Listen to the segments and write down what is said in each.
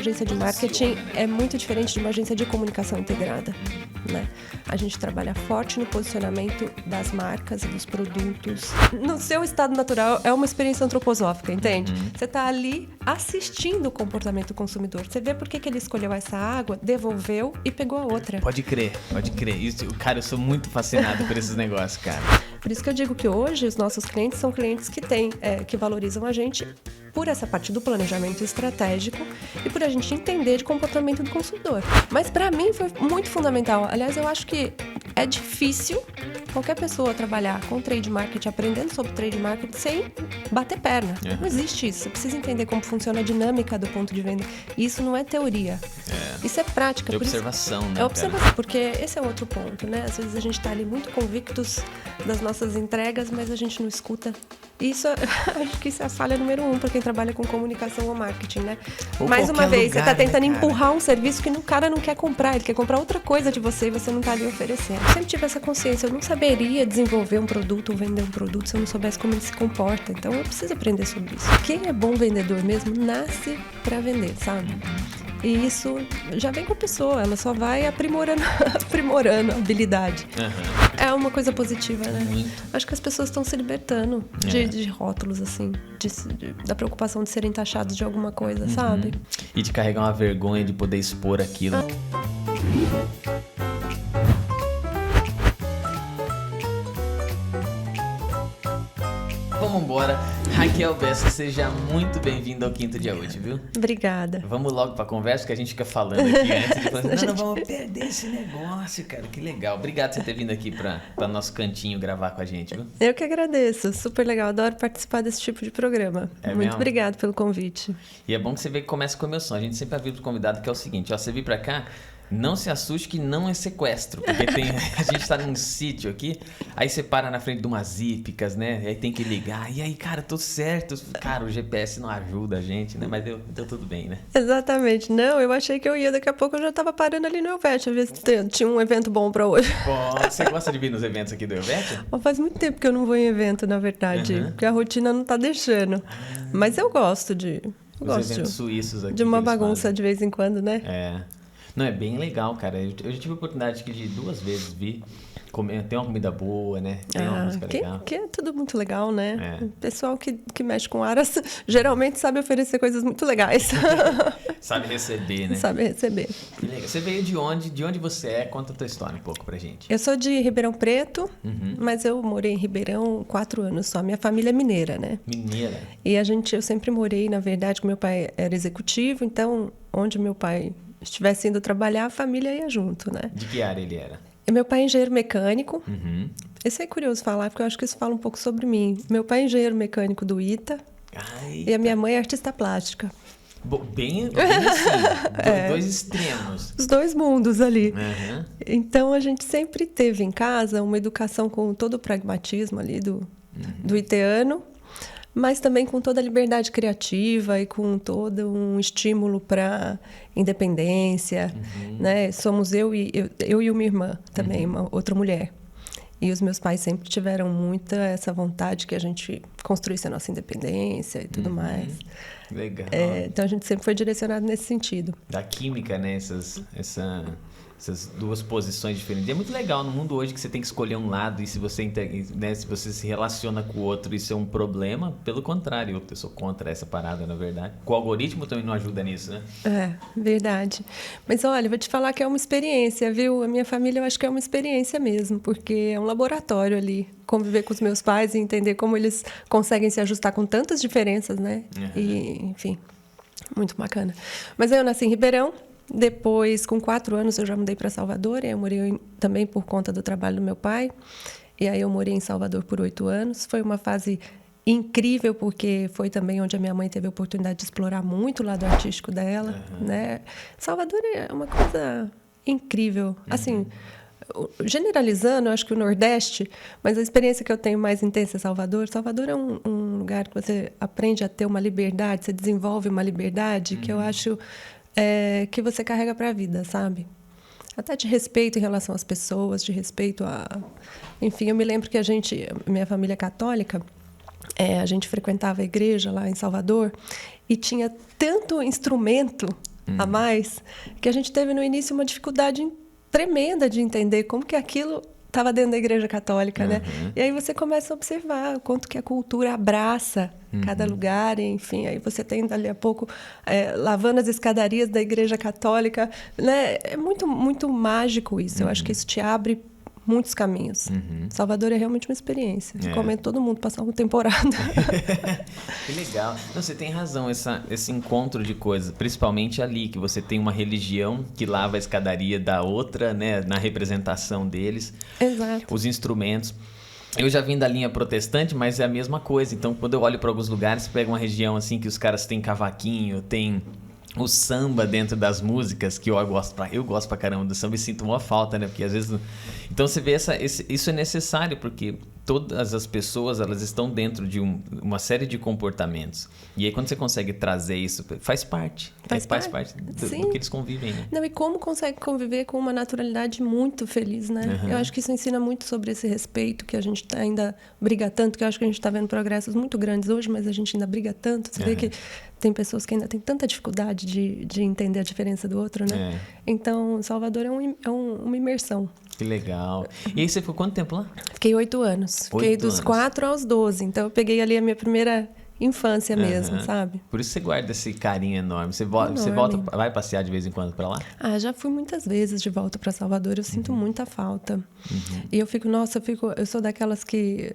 agência de marketing é muito diferente de uma agência de comunicação integrada, né? A gente trabalha forte no posicionamento das marcas e dos produtos. No seu estado natural, é uma experiência antroposófica, entende? Você está ali assistindo o comportamento do consumidor. Você vê por que ele escolheu essa água, devolveu e pegou a outra. Pode crer. Isso, cara, eu sou muito fascinado por esses negócios, cara. Por isso que eu digo que hoje os nossos clientes são clientes que valorizam a gente por essa parte do planejamento estratégico e por a gente entender de comportamento do consumidor. Mas para mim foi muito fundamental. Aliás, eu acho que é difícil qualquer pessoa trabalhar com trade marketing, aprendendo sobre trade marketing sem bater perna. Não existe isso. Você precisa entender como funciona a dinâmica do ponto de venda. E isso não é teoria. Isso é prática. É observação, né? É observação, porque esse é outro ponto, né? Às vezes a gente está ali muito convictos das nossas entregas, mas a gente não escuta. Isso, acho que isso é a falha número 1 para quem trabalha com comunicação ou marketing, né? Ou mais uma vez, lugar, você está tentando né, empurrar um serviço que o cara não quer comprar, ele quer comprar outra coisa de você e você não está ali oferecendo. Eu sempre tive essa consciência, eu não saberia desenvolver um produto ou vender um produto se eu não soubesse como ele se comporta. Então eu preciso aprender sobre isso. Quem é bom vendedor mesmo nasce para vender, sabe? E isso já vem com a pessoa, ela só vai aprimorando a habilidade. É uma coisa positiva, né? Muito. Acho que as pessoas estão se libertando de rótulos, assim, da preocupação de serem taxados de alguma coisa, sabe? E de carregar uma vergonha de poder expor aquilo. Vamos embora. Raquel Bessa, seja muito bem-vinda ao Quinto Dia Útil, viu? Obrigada. Vamos logo pra conversa, que a gente fica falando aqui antes. Depois, não vamos perder esse negócio, cara. Que legal. Obrigado por você ter vindo aqui pra nosso cantinho gravar com a gente, viu? Eu que agradeço. Super legal. Adoro participar desse tipo de programa. Muito mesmo? Obrigada pelo convite. E é bom que você vê que começa com emoção. A gente sempre avisa pro convidado que é o seguinte, ó, você vir pra cá, não se assuste que não é sequestro, porque a gente tá num sítio aqui, aí você para na frente de umas hípicas, né? Aí tem que ligar, e aí, cara, tô certo. Cara, o GPS não ajuda a gente, né? Mas deu tudo bem, né? Exatamente. Não, eu achei que eu ia, daqui a pouco eu já tava parando ali no Elvete, a ver se tinha um evento bom pra hoje. Bom, você gosta de vir nos eventos aqui do Elvete? Faz muito tempo que eu não vou em evento, na verdade, porque a rotina não tá deixando. Mas eu gosto de... Os eventos suíços aqui. De uma bagunça de vez em quando, né? Não, é bem legal, cara. Eu já tive a oportunidade de 2 vezes vir. Tem uma comida boa, né? Tem uma música legal. Que é tudo muito legal, né? O pessoal que mexe com aras geralmente sabe oferecer coisas muito legais. Sabe receber, né? Sabe receber. Que legal. Você veio de onde? De onde você é? Conta a tua história um pouco pra gente. Eu sou de Ribeirão Preto, mas eu morei em Ribeirão 4 anos só. Minha família é mineira, né? Mineira. E eu sempre morei, na verdade, meu pai era executivo, então onde meu pai estivesse indo trabalhar, a família ia junto, né? De que área ele era? Meu pai é engenheiro mecânico. Isso é curioso falar, porque eu acho que isso fala um pouco sobre mim. Meu pai é engenheiro mecânico do ITA. E a minha mãe é artista plástica. Bem assim, dois extremos. Os dois mundos ali. Então, a gente sempre teve em casa uma educação com todo o pragmatismo ali do iteano, mas também com toda a liberdade criativa e com todo um estímulo para independência, né? Somos eu e uma irmã também, uma outra mulher. E os meus pais sempre tiveram muita essa vontade que a gente construísse a nossa independência e tudo mais. Legal. Então a gente sempre foi direcionado nesse sentido. Da química, né? Essas 2 posições diferentes. E é muito legal no mundo hoje que você tem que escolher um lado e se você, né, se você se relaciona com o outro, isso é um problema. Pelo contrário, eu sou contra essa parada, na verdade. O algoritmo também não ajuda nisso, né? Verdade. Mas olha, vou te falar que é uma experiência, viu? A minha família eu acho que é uma experiência mesmo, porque é um laboratório ali. Conviver com os meus pais e entender como eles conseguem se ajustar com tantas diferenças, né? E, enfim, muito bacana. Mas aí eu nasci em Ribeirão. Depois, com 4 anos, eu já mudei para Salvador. Eu morei também por conta do trabalho do meu pai. E aí eu morei em Salvador por 8 anos. Foi uma fase incrível, porque foi também onde a minha mãe teve a oportunidade de explorar muito o lado artístico dela, né? Salvador é uma coisa incrível. Assim, generalizando, eu acho que o Nordeste, mas a experiência que eu tenho mais intensa é Salvador. Salvador é um lugar que você aprende a ter uma liberdade, você desenvolve uma liberdade que eu acho... que você carrega para a vida, sabe? Até de respeito em relação às pessoas, de respeito a... Enfim, eu me lembro que minha família é católica, a gente frequentava a igreja lá em Salvador e tinha tanto instrumento a mais, que a gente teve no início uma dificuldade tremenda de entender como que aquilo estava dentro da Igreja Católica, né? E aí você começa a observar o quanto que a cultura abraça cada lugar, enfim. Aí você tem, dali a pouco, lavando as escadarias da Igreja Católica, né? É muito, muito mágico isso. Eu acho que isso te abre muitos caminhos. Salvador é realmente uma experiência. Recomendo todo mundo passar uma temporada. Que legal. Não, você tem razão, esse encontro de coisas, principalmente ali, que você tem uma religião que lava a escadaria da outra, né, na representação deles. Exato. Os instrumentos. Eu já vim da linha protestante, mas é a mesma coisa. Então, quando eu olho para alguns lugares, você pega uma região assim que os caras têm cavaquinho, tem o samba dentro das músicas, que eu gosto pra caramba do samba e sinto uma falta, né? Porque às vezes... Então você vê isso é necessário, porque todas as pessoas, elas estão dentro de uma série de comportamentos. E aí quando você consegue trazer isso, faz parte. Faz parte do que eles convivem, né? Não, e como consegue conviver com uma naturalidade muito feliz, né? Eu acho que isso ensina muito sobre esse respeito, que a gente ainda briga tanto, que eu acho que a gente está vendo progressos muito grandes hoje, mas a gente ainda briga tanto. Você vê que tem pessoas que ainda têm tanta dificuldade de entender a diferença do outro, né? Então, Salvador é uma imersão. Que legal. E aí você ficou quanto tempo lá? Fiquei 8 anos. Fiquei dos 4 aos 12. Então, eu peguei ali a minha primeira infância mesmo, sabe? Por isso você guarda esse carinho enorme. Você vai passear de vez em quando para lá? Já fui muitas vezes de volta para Salvador. Eu sinto muita falta. E eu sou daquelas que...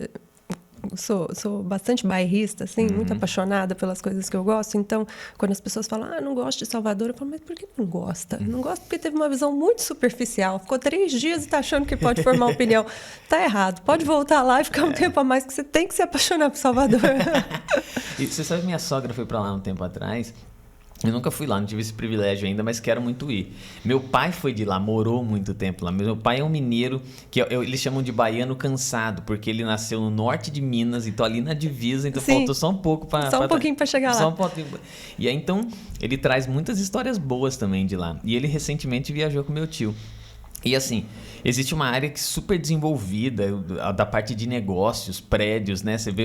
Sou bastante bairrista, assim, muito apaixonada pelas coisas que eu gosto. Então, quando as pessoas falam, não gosto de Salvador, eu falo, mas por que não gosta? Não gosto porque teve uma visão muito superficial. Ficou 3 dias e está achando que pode formar opinião. Tá errado. Pode voltar lá e ficar um tempo a mais, que você tem que se apaixonar por Salvador. E você sabe que minha sogra foi para lá um tempo atrás? Eu nunca fui lá, não tive esse privilégio ainda, mas quero muito ir. Meu pai foi de lá, morou muito tempo lá. Meu pai é um mineiro, que eles chamam de baiano cansado, porque ele nasceu no norte de Minas, então ali na divisa, então faltou só um pouco para... Só um pouquinho para chegar lá. Só um pouquinho. E aí, então, ele traz muitas histórias boas também de lá. E ele recentemente viajou com meu tio. E assim, existe uma área que super desenvolvida, da parte de negócios, prédios, né? Você vê,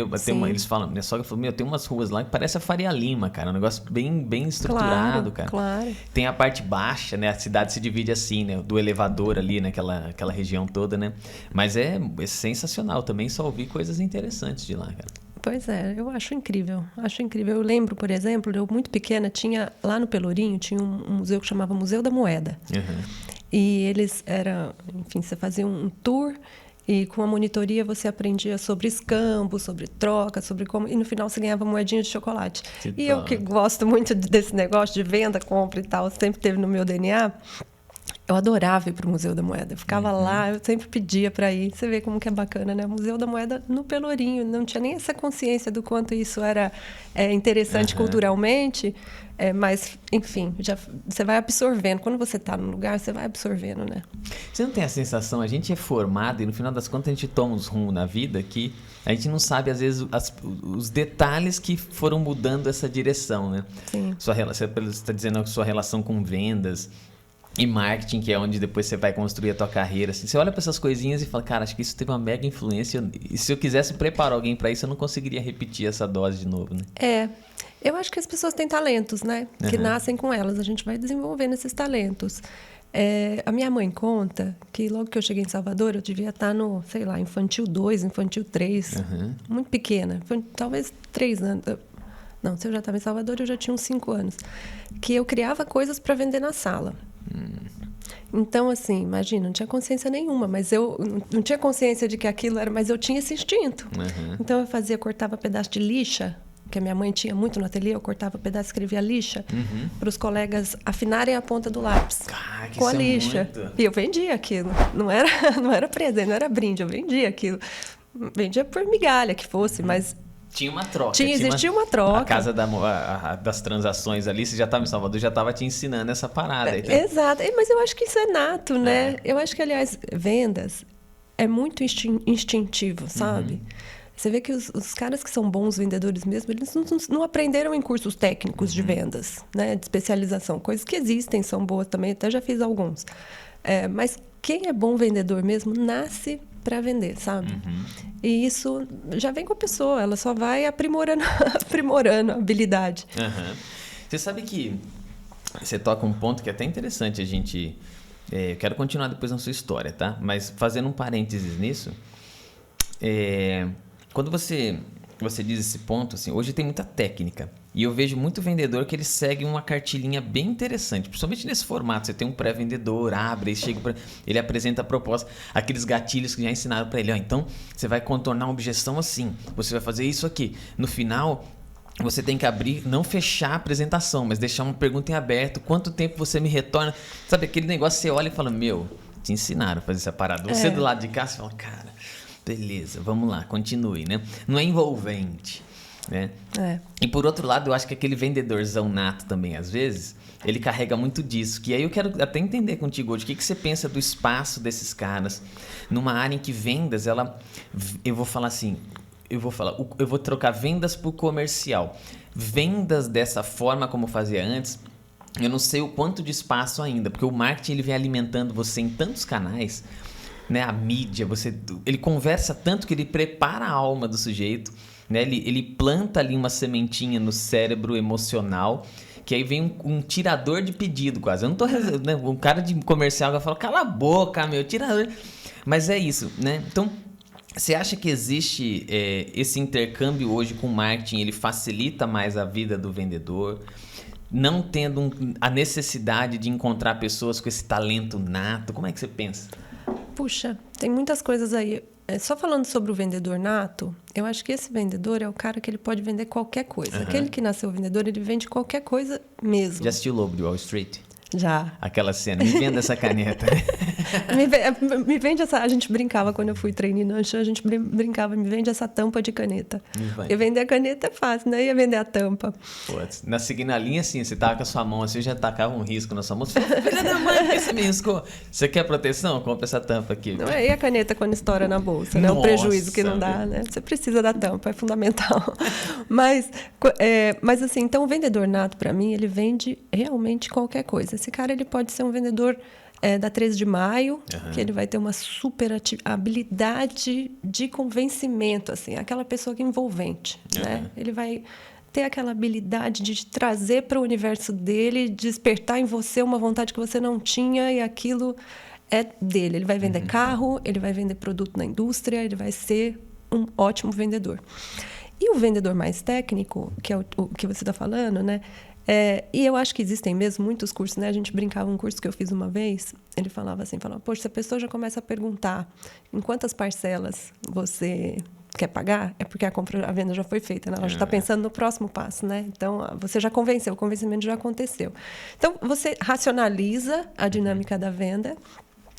eles falam, minha sogra falou, tem umas ruas lá que parece a Faria Lima, cara. Um negócio bem estruturado, cara. Claro. Tem a parte baixa, né? A cidade se divide assim, né? Do elevador ali, naquela região toda, né? Mas é sensacional também só ouvir coisas interessantes de lá, cara. Pois é, eu acho incrível. Eu lembro, por exemplo, eu muito pequena, tinha lá no Pelourinho, tinha um museu que chamava Museu da Moeda. E eles enfim, você fazia um tour e com a monitoria você aprendia sobre escambo, sobre troca, sobre como... E no final você ganhava moedinha de chocolate. Eu que gosto muito desse negócio de venda, compra e tal, sempre teve no meu DNA... Eu adorava ir para o Museu da Moeda. Eu ficava lá, eu sempre pedia para ir. Você vê como que é bacana, né? O Museu da Moeda no Pelourinho. Não tinha nem essa consciência do quanto isso era interessante culturalmente. Mas, enfim, você vai absorvendo. Quando você está no lugar, você vai absorvendo, né? Você não tem a sensação, a gente é formado e no final das contas a gente toma uns rumos na vida que a gente não sabe, às vezes, os detalhes que foram mudando essa direção, né? Sim. Você está dizendo a sua relação com vendas... E marketing, que é onde depois você vai construir a tua carreira. Assim, você olha para essas coisinhas e fala, cara, acho que isso teve uma mega influência. E se eu quisesse preparar alguém para isso, eu não conseguiria repetir essa dose de novo, né? Eu acho que as pessoas têm talentos, né? Que nascem com elas. A gente vai desenvolvendo esses talentos. A minha mãe conta que logo que eu cheguei em Salvador, eu devia estar no, sei lá, infantil 2, infantil 3. Muito pequena. Talvez 3 anos. Não, se eu já estava em Salvador, eu já tinha uns 5 anos. Que eu criava coisas para vender na sala. Então, assim, imagina, não tinha consciência nenhuma, mas eu não tinha consciência de que aquilo era, mas eu tinha esse instinto. Então, cortava pedaço de lixa, que a minha mãe tinha muito no ateliê, eu cortava pedaço, escrevia lixa, para os colegas afinarem a ponta do lápis com a lixa. E eu vendia aquilo. Não era presente, não era brinde, eu vendia aquilo. Vendia por migalha que fosse, mas... Tinha uma troca. Existia uma troca. A casa das transações ali, você já estava em Salvador, já estava te ensinando essa parada. Então. Exato. Mas eu acho que isso é nato, né? Eu acho que, aliás, vendas é muito instintivo, sabe? Você vê que os caras que são bons vendedores mesmo, eles não aprenderam em cursos técnicos de vendas, né? De especialização. Coisas que existem, são boas também, até já fiz alguns. Mas quem é bom vendedor mesmo, nasce para vender, sabe? E isso já vem com a pessoa, ela só vai aprimorando a habilidade. Você sabe que você toca um ponto que é até interessante a gente... eu quero continuar depois na sua história, tá? Mas fazendo um parênteses nisso, quando você diz esse ponto, assim, hoje tem muita técnica. E eu vejo muito vendedor que ele segue uma cartilhinha bem interessante, principalmente nesse formato. Você tem um pré-vendedor, abre, ele apresenta a proposta, aqueles gatilhos que já ensinaram para ele. Ó, então, você vai contornar uma objeção assim, você vai fazer isso aqui. No final, você tem que abrir, não fechar a apresentação, mas deixar uma pergunta em aberto. Quanto tempo você me retorna? Sabe, aquele negócio, você olha e fala, meu, te ensinaram a fazer essa parada. Você do lado de cá, você fala, cara, beleza, vamos lá, continue, né? Não é envolvente. Né? E por outro lado, eu acho que aquele vendedorzão nato também, às vezes, ele carrega muito disso. Que aí eu quero até entender contigo hoje, o que você pensa do espaço desses caras numa área em que vendas, eu vou falar assim, eu vou trocar vendas por comercial. Vendas dessa forma como fazia antes, eu não sei o quanto de espaço ainda, porque o marketing ele vem alimentando você em tantos canais, né? A mídia, ele conversa tanto que ele prepara a alma do sujeito, né? Ele planta ali uma sementinha no cérebro emocional, que aí vem um tirador de pedido quase. Eu não tô... Né? Um cara de comercial vai falar, cala a boca, meu, tirador. Mas é isso, né? Então, você acha que existe esse intercâmbio hoje com o marketing, ele facilita mais a vida do vendedor, não tendo a necessidade de encontrar pessoas com esse talento nato? Como é que você pensa? Puxa, tem muitas coisas aí. Só falando sobre o vendedor nato, eu acho que esse vendedor é o cara que ele pode vender qualquer coisa. Uhum. Aquele que nasceu vendedor, ele vende qualquer coisa mesmo. Já assistiu o Lobo de Wall Street? Já. Aquela cena, me venda essa caneta. Me vende essa... A gente brincava quando eu fui trainee no Anshan, a gente brincava, me vende essa tampa de caneta. E vender a caneta é fácil, né? Ia vender a tampa. Putz, seguindo a linha, assim, você tava com a sua mão assim, já tacava um risco na sua mão. Você falou, filha da mãe, por que você me riscou? Você quer proteção? Compra essa tampa aqui. Não, e a caneta quando estoura na bolsa, né? O prejuízo que não dá, né? Você precisa da tampa, é fundamental. Mas assim, então o vendedor nato, para mim, ele vende realmente qualquer coisa. Esse cara, ele pode ser um vendedor da 13 de maio, que ele vai ter uma super habilidade de convencimento, assim, aquela pessoa que é envolvente, né? Ele vai ter aquela habilidade de te trazer para o universo dele, despertar em você uma vontade que você não tinha e aquilo é dele. Ele vai vender carro, ele vai vender produto na indústria, ele vai ser um ótimo vendedor. E o vendedor mais técnico, que é o que você está falando, né? E eu acho que existem mesmo muitos cursos, né? A gente brincava um curso que eu fiz uma vez, ele falava assim, poxa, se a pessoa já começa a perguntar em quantas parcelas você quer pagar, é porque a venda já foi feita, né? Ela já está pensando no próximo passo, né? Então, você já convenceu, o convencimento já aconteceu. Então, você racionaliza a dinâmica da venda,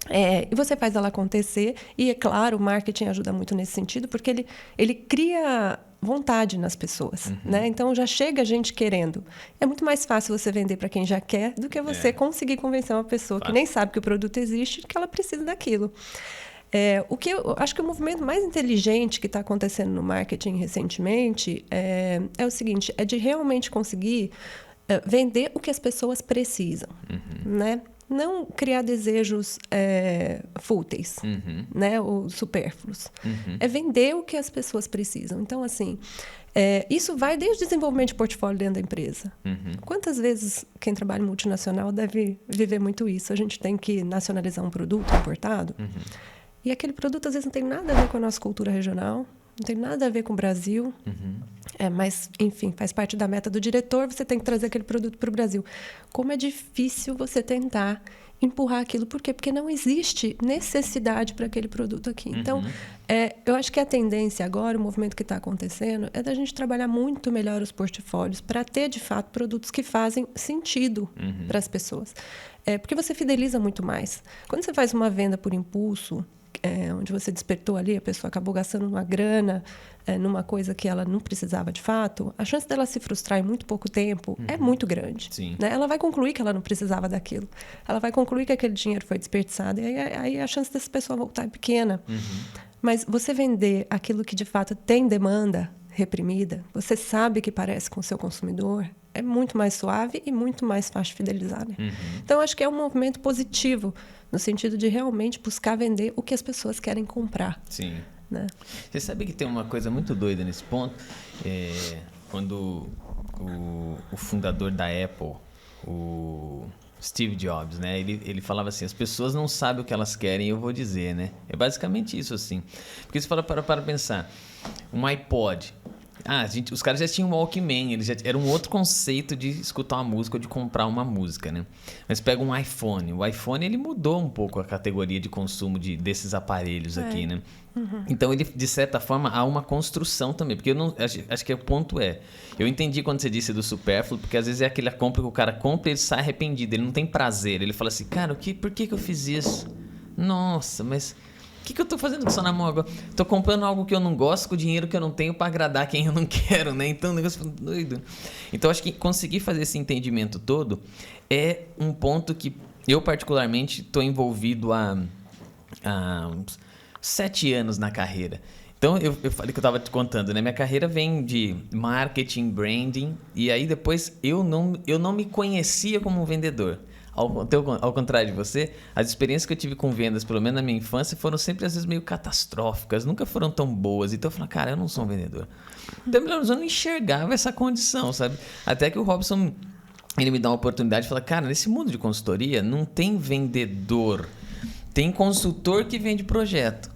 e você faz ela acontecer, e é claro, o marketing ajuda muito nesse sentido, porque ele cria vontade nas pessoas, né? Então já chega a gente querendo. É muito mais fácil você vender para quem já quer do que você conseguir convencer uma pessoa que nem sabe que o produto existe, que ela precisa daquilo. O que eu acho que o movimento mais inteligente que está acontecendo no marketing recentemente é o seguinte, é de realmente conseguir vender o que as pessoas precisam, né? Não criar desejos fúteis, né? Ou supérfluos. É vender o que as pessoas precisam. Então, assim, isso vai desde o desenvolvimento de portfólio dentro da empresa. Quantas vezes quem trabalha em multinacional deve viver muito isso? A gente tem que nacionalizar um produto importado e aquele produto, às vezes, não tem nada a ver com a nossa cultura regional, não tem nada a ver com o Brasil, mas, enfim, faz parte da meta do diretor, você tem que trazer aquele produto para o Brasil. Como é difícil você tentar empurrar aquilo. Por quê? Porque não existe necessidade para aquele produto aqui. Então, eu acho que a tendência agora, o movimento que está acontecendo, é da gente trabalhar muito melhor os portfólios para ter, de fato, produtos que fazem sentido para as pessoas. Porque você fideliza muito mais. Quando você faz uma venda por impulso, onde você despertou ali, a pessoa acabou gastando uma grana numa coisa que ela não precisava de fato, a chance dela se frustrar em muito pouco tempo é muito grande. Né? Ela vai concluir que ela não precisava daquilo. Ela vai concluir que aquele dinheiro foi desperdiçado. E aí a chance dessa pessoa voltar é pequena. Mas você vender aquilo que de fato tem demanda reprimida, você sabe que parece com o seu consumidor, é muito mais suave e muito mais fácil de fidelizar. Né? Então, acho que é um movimento positivo, no sentido de realmente buscar vender o que as pessoas querem comprar. Sim. Né? Você sabe que tem uma coisa muito doida nesse ponto? Quando o fundador da Apple, o Steve Jobs, né? Ele falava assim, as pessoas não sabem o que elas querem, eu vou dizer, né? É basicamente isso, assim. Porque você fala para pensar, um iPod. Os caras já tinham um Walkman, era um outro conceito de escutar uma música ou de comprar uma música, né? Mas pega um iPhone. O iPhone, ele mudou um pouco a categoria de consumo desses aparelhos aqui, né? Uhum. Então, ele, de certa forma, há uma construção também. Porque eu não acho que o ponto eu entendi quando você disse do supérfluo, porque às vezes é aquela compra que o cara compra e ele sai arrependido, ele não tem prazer. Ele fala assim, cara, por que eu fiz isso? Nossa, mas... O que eu tô fazendo com essa na mão agora? Tô comprando algo que eu não gosto com o dinheiro que eu não tenho para agradar quem eu não quero, né? Então o negócio fica doido. Então acho que conseguir fazer esse entendimento todo é um ponto que eu particularmente tô envolvido há uns 7 anos na carreira. Então eu falei que eu tava te contando, né? Minha carreira vem de marketing, branding, e aí depois eu não me conhecia como um vendedor. Ao contrário de você, as experiências que eu tive com vendas, pelo menos na minha infância, foram sempre às vezes meio catastróficas, nunca foram tão boas. Então eu falei, cara, eu não sou um vendedor. Então eu não enxergava essa condição, sabe? Até que o Robson, ele me dá uma oportunidade e fala, cara, nesse mundo de consultoria não tem vendedor, tem consultor que vende projeto.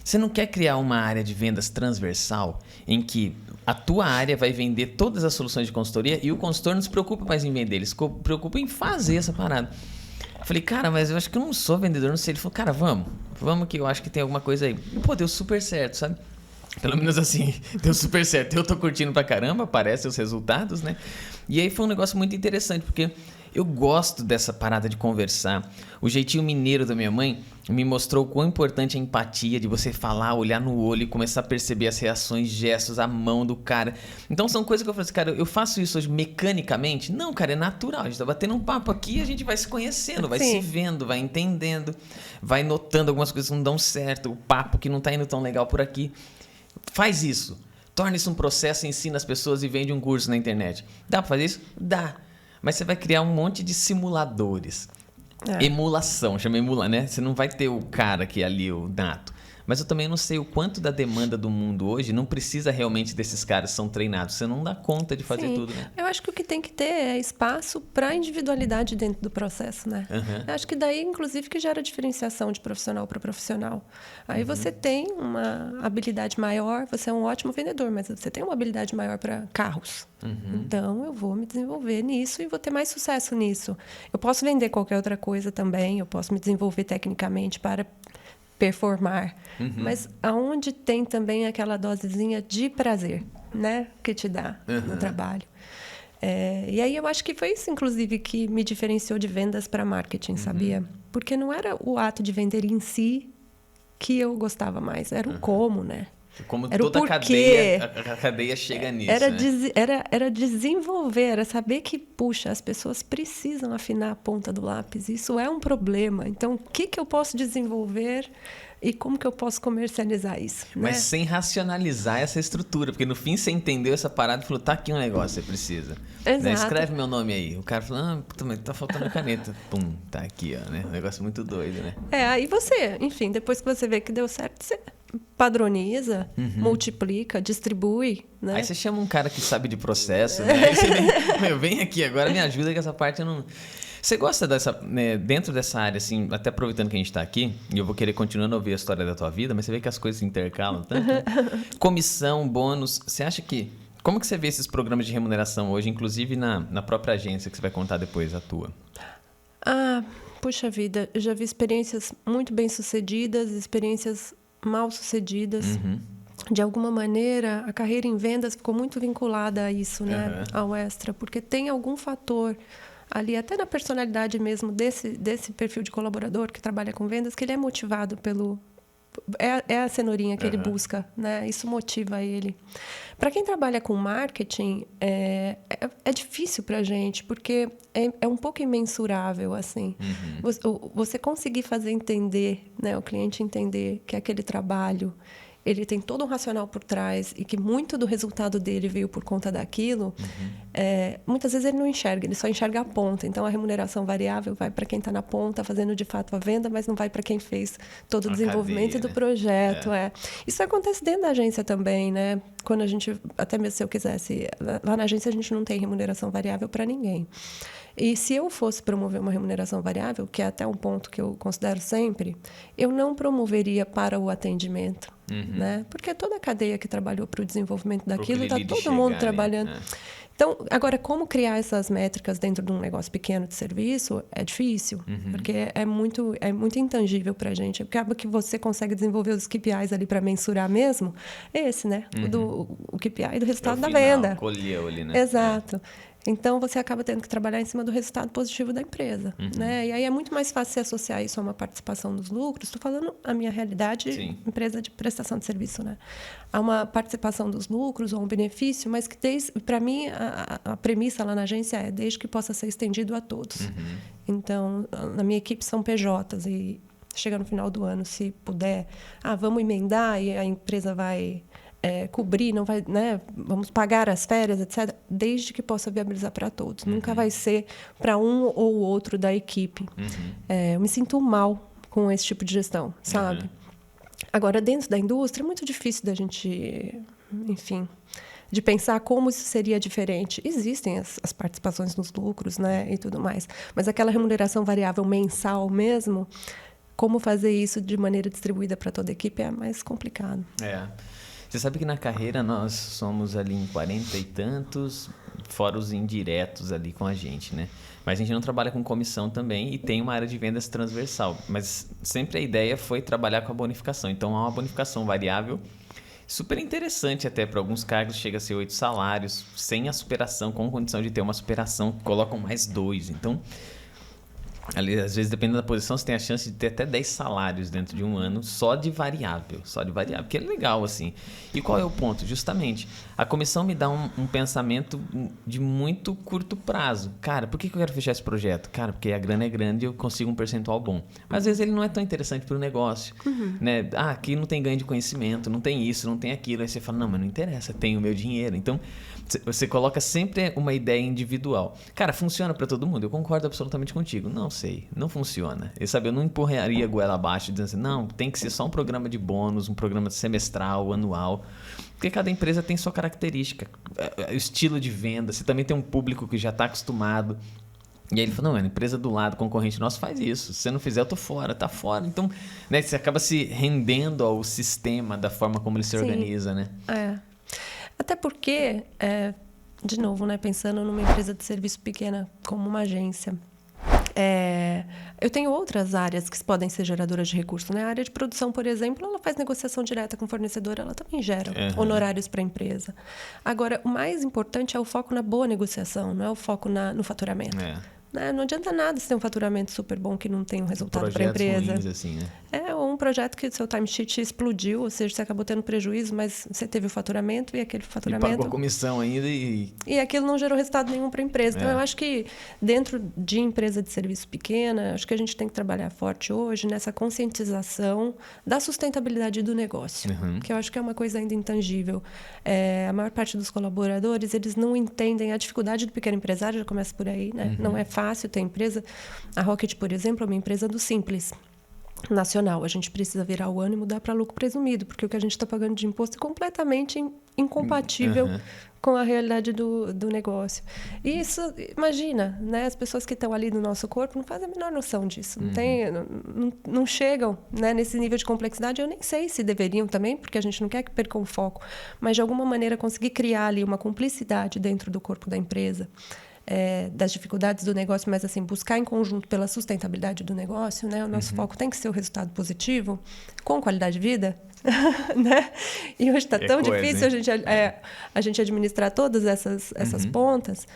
Você não quer criar uma área de vendas transversal em que a tua área vai vender todas as soluções de consultoria e o consultor não se preocupa mais em vender, ele se preocupa em fazer essa parada. Eu falei, cara, mas eu acho que eu não sou vendedor, não sei. Ele falou, cara, vamos que eu acho que tem alguma coisa aí. E, pô, deu super certo, sabe? Pelo menos assim, deu super certo. Eu tô curtindo pra caramba, aparecem os resultados, né? E aí foi um negócio muito interessante, porque eu gosto dessa parada de conversar. O jeitinho mineiro da minha mãe me mostrou o quão importante é a empatia, de você falar, olhar no olho e começar a perceber as reações, gestos, a mão do cara. Então são coisas que eu falo assim, cara, eu faço isso hoje mecanicamente? Não, cara, é natural. A gente tá batendo um papo aqui e a gente vai se conhecendo, vai se vendo, vai entendendo, vai notando algumas coisas que não dão certo, o papo que não tá indo tão legal por aqui. Faz isso. Torna isso um processo, ensina as pessoas e vende um curso na internet. Dá pra fazer isso? Dá. Mas você vai criar um monte de simuladores. Emulação, chama né? Você não vai ter o cara que é ali, o nato. Mas eu também não sei o quanto da demanda do mundo hoje não precisa realmente desses caras que são treinados. Você não dá conta de fazer tudo, né? Eu acho que o que tem que ter é espaço para individualidade dentro do processo, né? Uhum. Eu acho que daí, inclusive, que gera diferenciação de profissional para profissional. Aí você tem uma habilidade maior, você é um ótimo vendedor, mas você tem uma habilidade maior para carros. Uhum. Então, eu vou me desenvolver nisso e vou ter mais sucesso nisso. Eu posso vender qualquer outra coisa também, eu posso me desenvolver tecnicamente para performar, mas aonde tem também aquela dosezinha de prazer, né, que te dá no trabalho. E aí eu acho que foi isso, inclusive, que me diferenciou de vendas para marketing, sabia? Porque não era o ato de vender em si que eu gostava mais, era o como, né? Como era toda o porquê. a cadeia chega nisso, era desenvolver, era saber que, puxa, as pessoas precisam afinar a ponta do lápis. Isso é um problema. Então, o que eu posso desenvolver e como que eu posso comercializar isso? Mas né? sem racionalizar essa estrutura. Porque, no fim, você entendeu essa parada e falou, tá aqui um negócio, você precisa. Exato. Né? Escreve meu nome aí. O cara falou, tá faltando a caneta. Pum, tá aqui, ó. Né? Um negócio muito doido, né? Aí você, enfim, depois que você vê que deu certo, você padroniza, multiplica, distribui, né? Aí você chama um cara que sabe de processo, né? Aí você vem aqui agora, me ajuda que essa parte eu não... Você gosta dessa, né, dentro dessa área, assim, até aproveitando que a gente está aqui, e eu vou querer continuando a ouvir a história da tua vida, mas você vê que as coisas se intercalam tanto, né? Comissão, bônus, você acha que... Como que você vê esses programas de remuneração hoje, inclusive na própria agência que você vai contar depois, a tua? Puxa vida, eu já vi experiências muito bem-sucedidas, experiências mal-sucedidas. De alguma maneira, a carreira em vendas ficou muito vinculada a isso, né? Ao extra, porque tem algum fator ali, até na personalidade mesmo desse perfil de colaborador que trabalha com vendas, que ele é motivado pelo... É a cenourinha que ele busca, né? Isso motiva ele. Para quem trabalha com marketing, é difícil para a gente, porque é um pouco imensurável, assim. Você conseguir fazer entender, né? O cliente entender que aquele trabalho... ele tem todo um racional por trás e que muito do resultado dele veio por conta daquilo, muitas vezes ele não enxerga, ele só enxerga a ponta. Então, a remuneração variável vai para quem está na ponta, fazendo de fato a venda, mas não vai para quem fez todo o desenvolvimento do projeto. Isso acontece dentro da agência também, né? Quando a gente, até mesmo se eu quisesse, lá na agência a gente não tem remuneração variável para ninguém. E se eu fosse promover uma remuneração variável, que é até um ponto que eu considero sempre, eu não promoveria para o atendimento, né? Porque toda a cadeia que trabalhou para o desenvolvimento daquilo, está todo mundo trabalhando. Então, agora, como criar essas métricas dentro de um negócio pequeno de serviço é difícil, porque é muito intangível para a gente. Acaba que você consegue desenvolver os KPIs ali para mensurar mesmo, esse, né? O KPI do resultado da venda. Colheu ali, né? Exato. Então, você acaba tendo que trabalhar em cima do resultado positivo da empresa. Né? E aí é muito mais fácil você associar isso a uma participação nos lucros. Estou falando a minha realidade, empresa de prestação de serviço. Né? A uma participação dos lucros ou um benefício, mas que, para mim, a premissa lá na agência é desde que possa ser estendido a todos. Então, na minha equipe são PJs e chega no final do ano, se puder, vamos emendar e a empresa vai... cobrir, não vai, né? Vamos pagar as férias, etc., desde que possa viabilizar para todos. Nunca vai ser para um ou outro da equipe. Eu me sinto mal com esse tipo de gestão, sabe? Agora, dentro da indústria, é muito difícil da gente, enfim, de pensar como isso seria diferente. Existem as participações nos lucros, né? E tudo mais. Mas aquela remuneração variável mensal mesmo, como fazer isso de maneira distribuída para toda a equipe é mais complicado. Você sabe que na carreira nós somos ali em 40 e tantos, fora os indiretos ali com a gente, né? Mas a gente não trabalha com comissão também e tem uma área de vendas transversal. Mas sempre a ideia foi trabalhar com a bonificação. Então, há uma bonificação variável super interessante até para alguns cargos, chega a ser 8 salários, sem a superação, com condição de ter uma superação, colocam mais 2. Então... ali, às vezes, dependendo da posição, você tem a chance de ter até 10 salários dentro de um ano só de variável, que é legal, assim. E qual é o ponto? Justamente, a comissão me dá um pensamento de muito curto prazo. Cara, por que eu quero fechar esse projeto? Cara, porque a grana é grande e eu consigo um percentual bom. Mas, às vezes, ele não é tão interessante para o negócio. Né? Aqui não tem ganho de conhecimento, não tem isso, não tem aquilo. Aí você fala, não, mas não interessa, tem o meu dinheiro. Então, você coloca sempre uma ideia individual. Cara, funciona para todo mundo? Eu concordo absolutamente contigo. Não sei, não funciona. Eu não empurraria a goela abaixo dizendo assim, não, tem que ser só um programa de bônus, um programa semestral, anual. Porque cada empresa tem sua característica, o estilo de venda. Você também tem um público que já está acostumado. E aí ele falou, não, a empresa do lado, concorrente nosso, faz isso. Se você não fizer, eu tô fora, tá fora. Então, né, você acaba se rendendo ao sistema da forma como ele se organiza, né? Até porque, de novo, né, pensando numa empresa de serviço pequena como uma agência, eu tenho outras áreas que podem ser geradoras de recursos. Né? A área de produção, por exemplo, ela faz negociação direta com o fornecedor, ela também gera honorários para a empresa. Agora, o mais importante é o foco na boa negociação, não é o foco no faturamento. Né? Não adianta nada se tem um faturamento super bom que não tem um resultado para a empresa. Ruins, assim, né? Ou um projeto que o seu timesheet explodiu, ou seja, você acabou tendo prejuízo, mas você teve o faturamento e aquele faturamento... E pagou a comissão ainda e aquilo não gerou resultado nenhum para a empresa. Então, eu acho que dentro de empresa de serviço pequena, acho que a gente tem que trabalhar forte hoje nessa conscientização da sustentabilidade do negócio, que eu acho que é uma coisa ainda intangível. A maior parte dos colaboradores, eles não entendem a dificuldade do pequeno empresário, já começa por aí, né? Não é fácil ter empresa. A Rocket, por exemplo, é uma empresa do Simples nacional. A gente precisa virar o ano e mudar para lucro presumido, porque o que a gente está pagando de imposto é completamente incompatível com a realidade do negócio. E isso, imagina, né? As pessoas que estão ali no nosso corpo não fazem a menor noção disso. Não chegam, né, nesse nível de complexidade. Eu nem sei se deveriam também, porque a gente não quer que percam o foco, mas de alguma maneira conseguir criar ali uma cumplicidade dentro do corpo da empresa, das dificuldades do negócio, mas assim, buscar em conjunto pela sustentabilidade do negócio, né? O nosso foco tem que ser o resultado positivo, com qualidade de vida, né? E hoje está tão difícil a gente administrar todas essas pontas,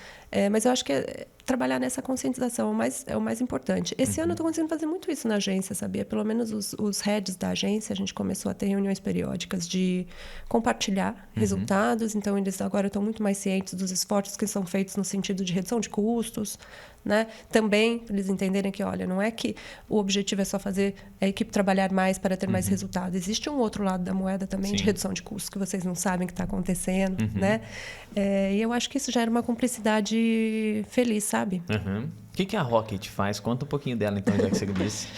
mas eu acho que trabalhar nessa conscientização é o mais importante. Esse ano eu estou conseguindo fazer muito isso na agência, sabia? Pelo menos os heads da agência, a gente começou a ter reuniões periódicas de compartilhar resultados, então eles agora estão muito mais cientes dos esforços que são feitos no sentido de redução de custos, né? Também eles entenderem que, olha, não é que o objetivo é só fazer a equipe trabalhar mais para ter mais resultado. Existe um outro lado da moeda também de redução de custos que vocês não sabem que está acontecendo, né? E eu acho que isso gera uma cumplicidade feliz, sabe? O que a Rocket faz? Conta um pouquinho dela, então, já que você disse.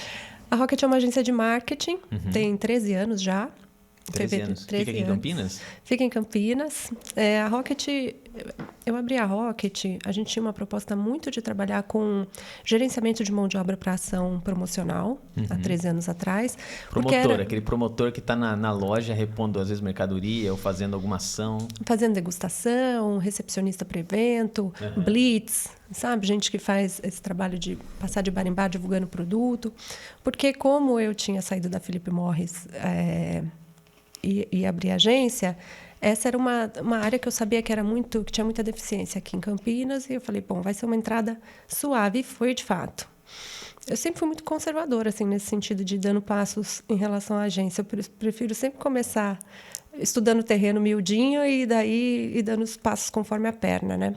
A Rocket é uma agência de marketing, tem 13 anos já. 13 anos. Fica aqui em Campinas? Fica em Campinas. A Rocket, eu abri a Rocket, a gente tinha uma proposta muito de trabalhar com gerenciamento de mão de obra para ação promocional, há 13 anos atrás. Promotor, aquele promotor que está na loja repondo, às vezes, mercadoria ou fazendo alguma ação. Fazendo degustação, recepcionista para evento, blitz, sabe? Gente que faz esse trabalho de passar de bar em bar divulgando produto. Porque como eu tinha saído da Philip Morris e abri a agência, essa era uma área que eu sabia que tinha muita deficiência aqui em Campinas, e eu falei, bom, vai ser uma entrada suave, e foi de fato. Eu sempre fui muito conservadora, assim, nesse sentido de dando passos em relação à agência. Eu prefiro sempre começar estudando o terreno miudinho e daí dando os passos conforme a perna, né?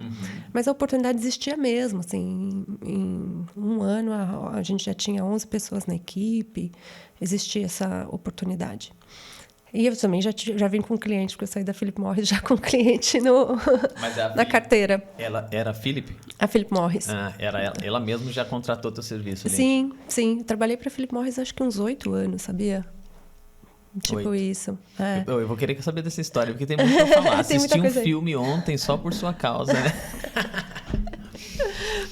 Mas a oportunidade existia mesmo, assim, em um ano a gente já tinha 11 pessoas na equipe, existia essa oportunidade. E eu também já vim com cliente, porque eu saí da Philip Morris já com cliente na carteira. Ela era a Philip? A Philip Morris. Ah, era ela mesma já contratou teu serviço ali? Sim, sim. Eu trabalhei para a Philip Morris acho que uns 8 anos, sabia? Tipo 8. Isso. Eu vou querer saber dessa história, porque tem muito pra falar. Assisti um filme ontem só por sua causa, né?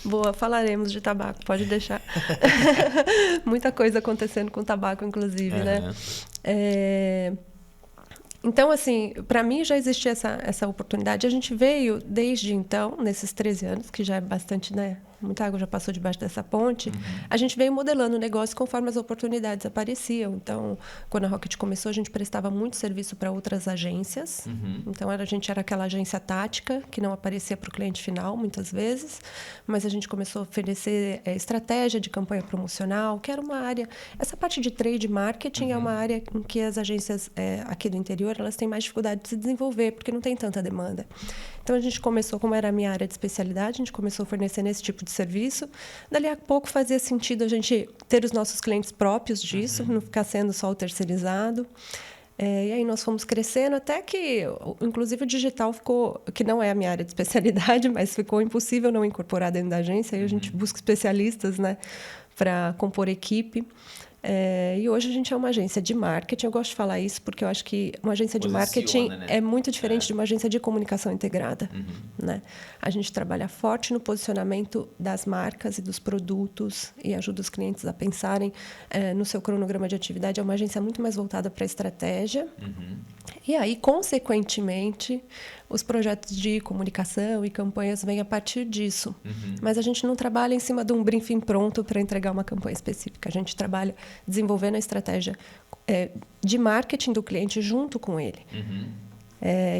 Boa, falaremos de tabaco, pode deixar. Muita coisa acontecendo com tabaco, inclusive, né? Então, assim, para mim já existia essa oportunidade. A gente veio, desde então, nesses 13 anos, que já é bastante, né? Muita água já passou debaixo dessa ponte. A gente veio modelando o negócio conforme as oportunidades apareciam. Então, quando a Rocket começou, a gente prestava muito serviço para outras agências. Então, a gente era aquela agência tática, que não aparecia para o cliente final, muitas vezes. Mas a gente começou a oferecer estratégia de campanha promocional, que era uma área... Essa parte de trade marketing é uma área em que as agências aqui do interior elas têm mais dificuldade de se desenvolver, porque não tem tanta demanda. Então, a gente começou, como era a minha área de especialidade, a gente começou a fornecer nesse tipo de serviço. Dali a pouco fazia sentido a gente ter os nossos clientes próprios disso, não ficar sendo só o terceirizado. E aí nós fomos crescendo até que, inclusive, o digital ficou, que não é a minha área de especialidade, mas ficou impossível não incorporar dentro da agência. Aí a gente busca especialistas, né, para compor equipe. E hoje a gente é uma agência de marketing. Eu gosto de falar isso porque eu acho que uma agência de marketing é muito diferente de uma agência de comunicação integrada. Né? A gente trabalha forte no posicionamento das marcas e dos produtos e ajuda os clientes a pensarem no seu cronograma de atividade. É uma agência muito mais voltada para a estratégia. E aí, consequentemente, os projetos de comunicação e campanhas vêm a partir disso. Mas a gente não trabalha em cima de um briefing pronto para entregar uma campanha específica. A gente trabalha desenvolvendo a estratégia de marketing do cliente junto com ele.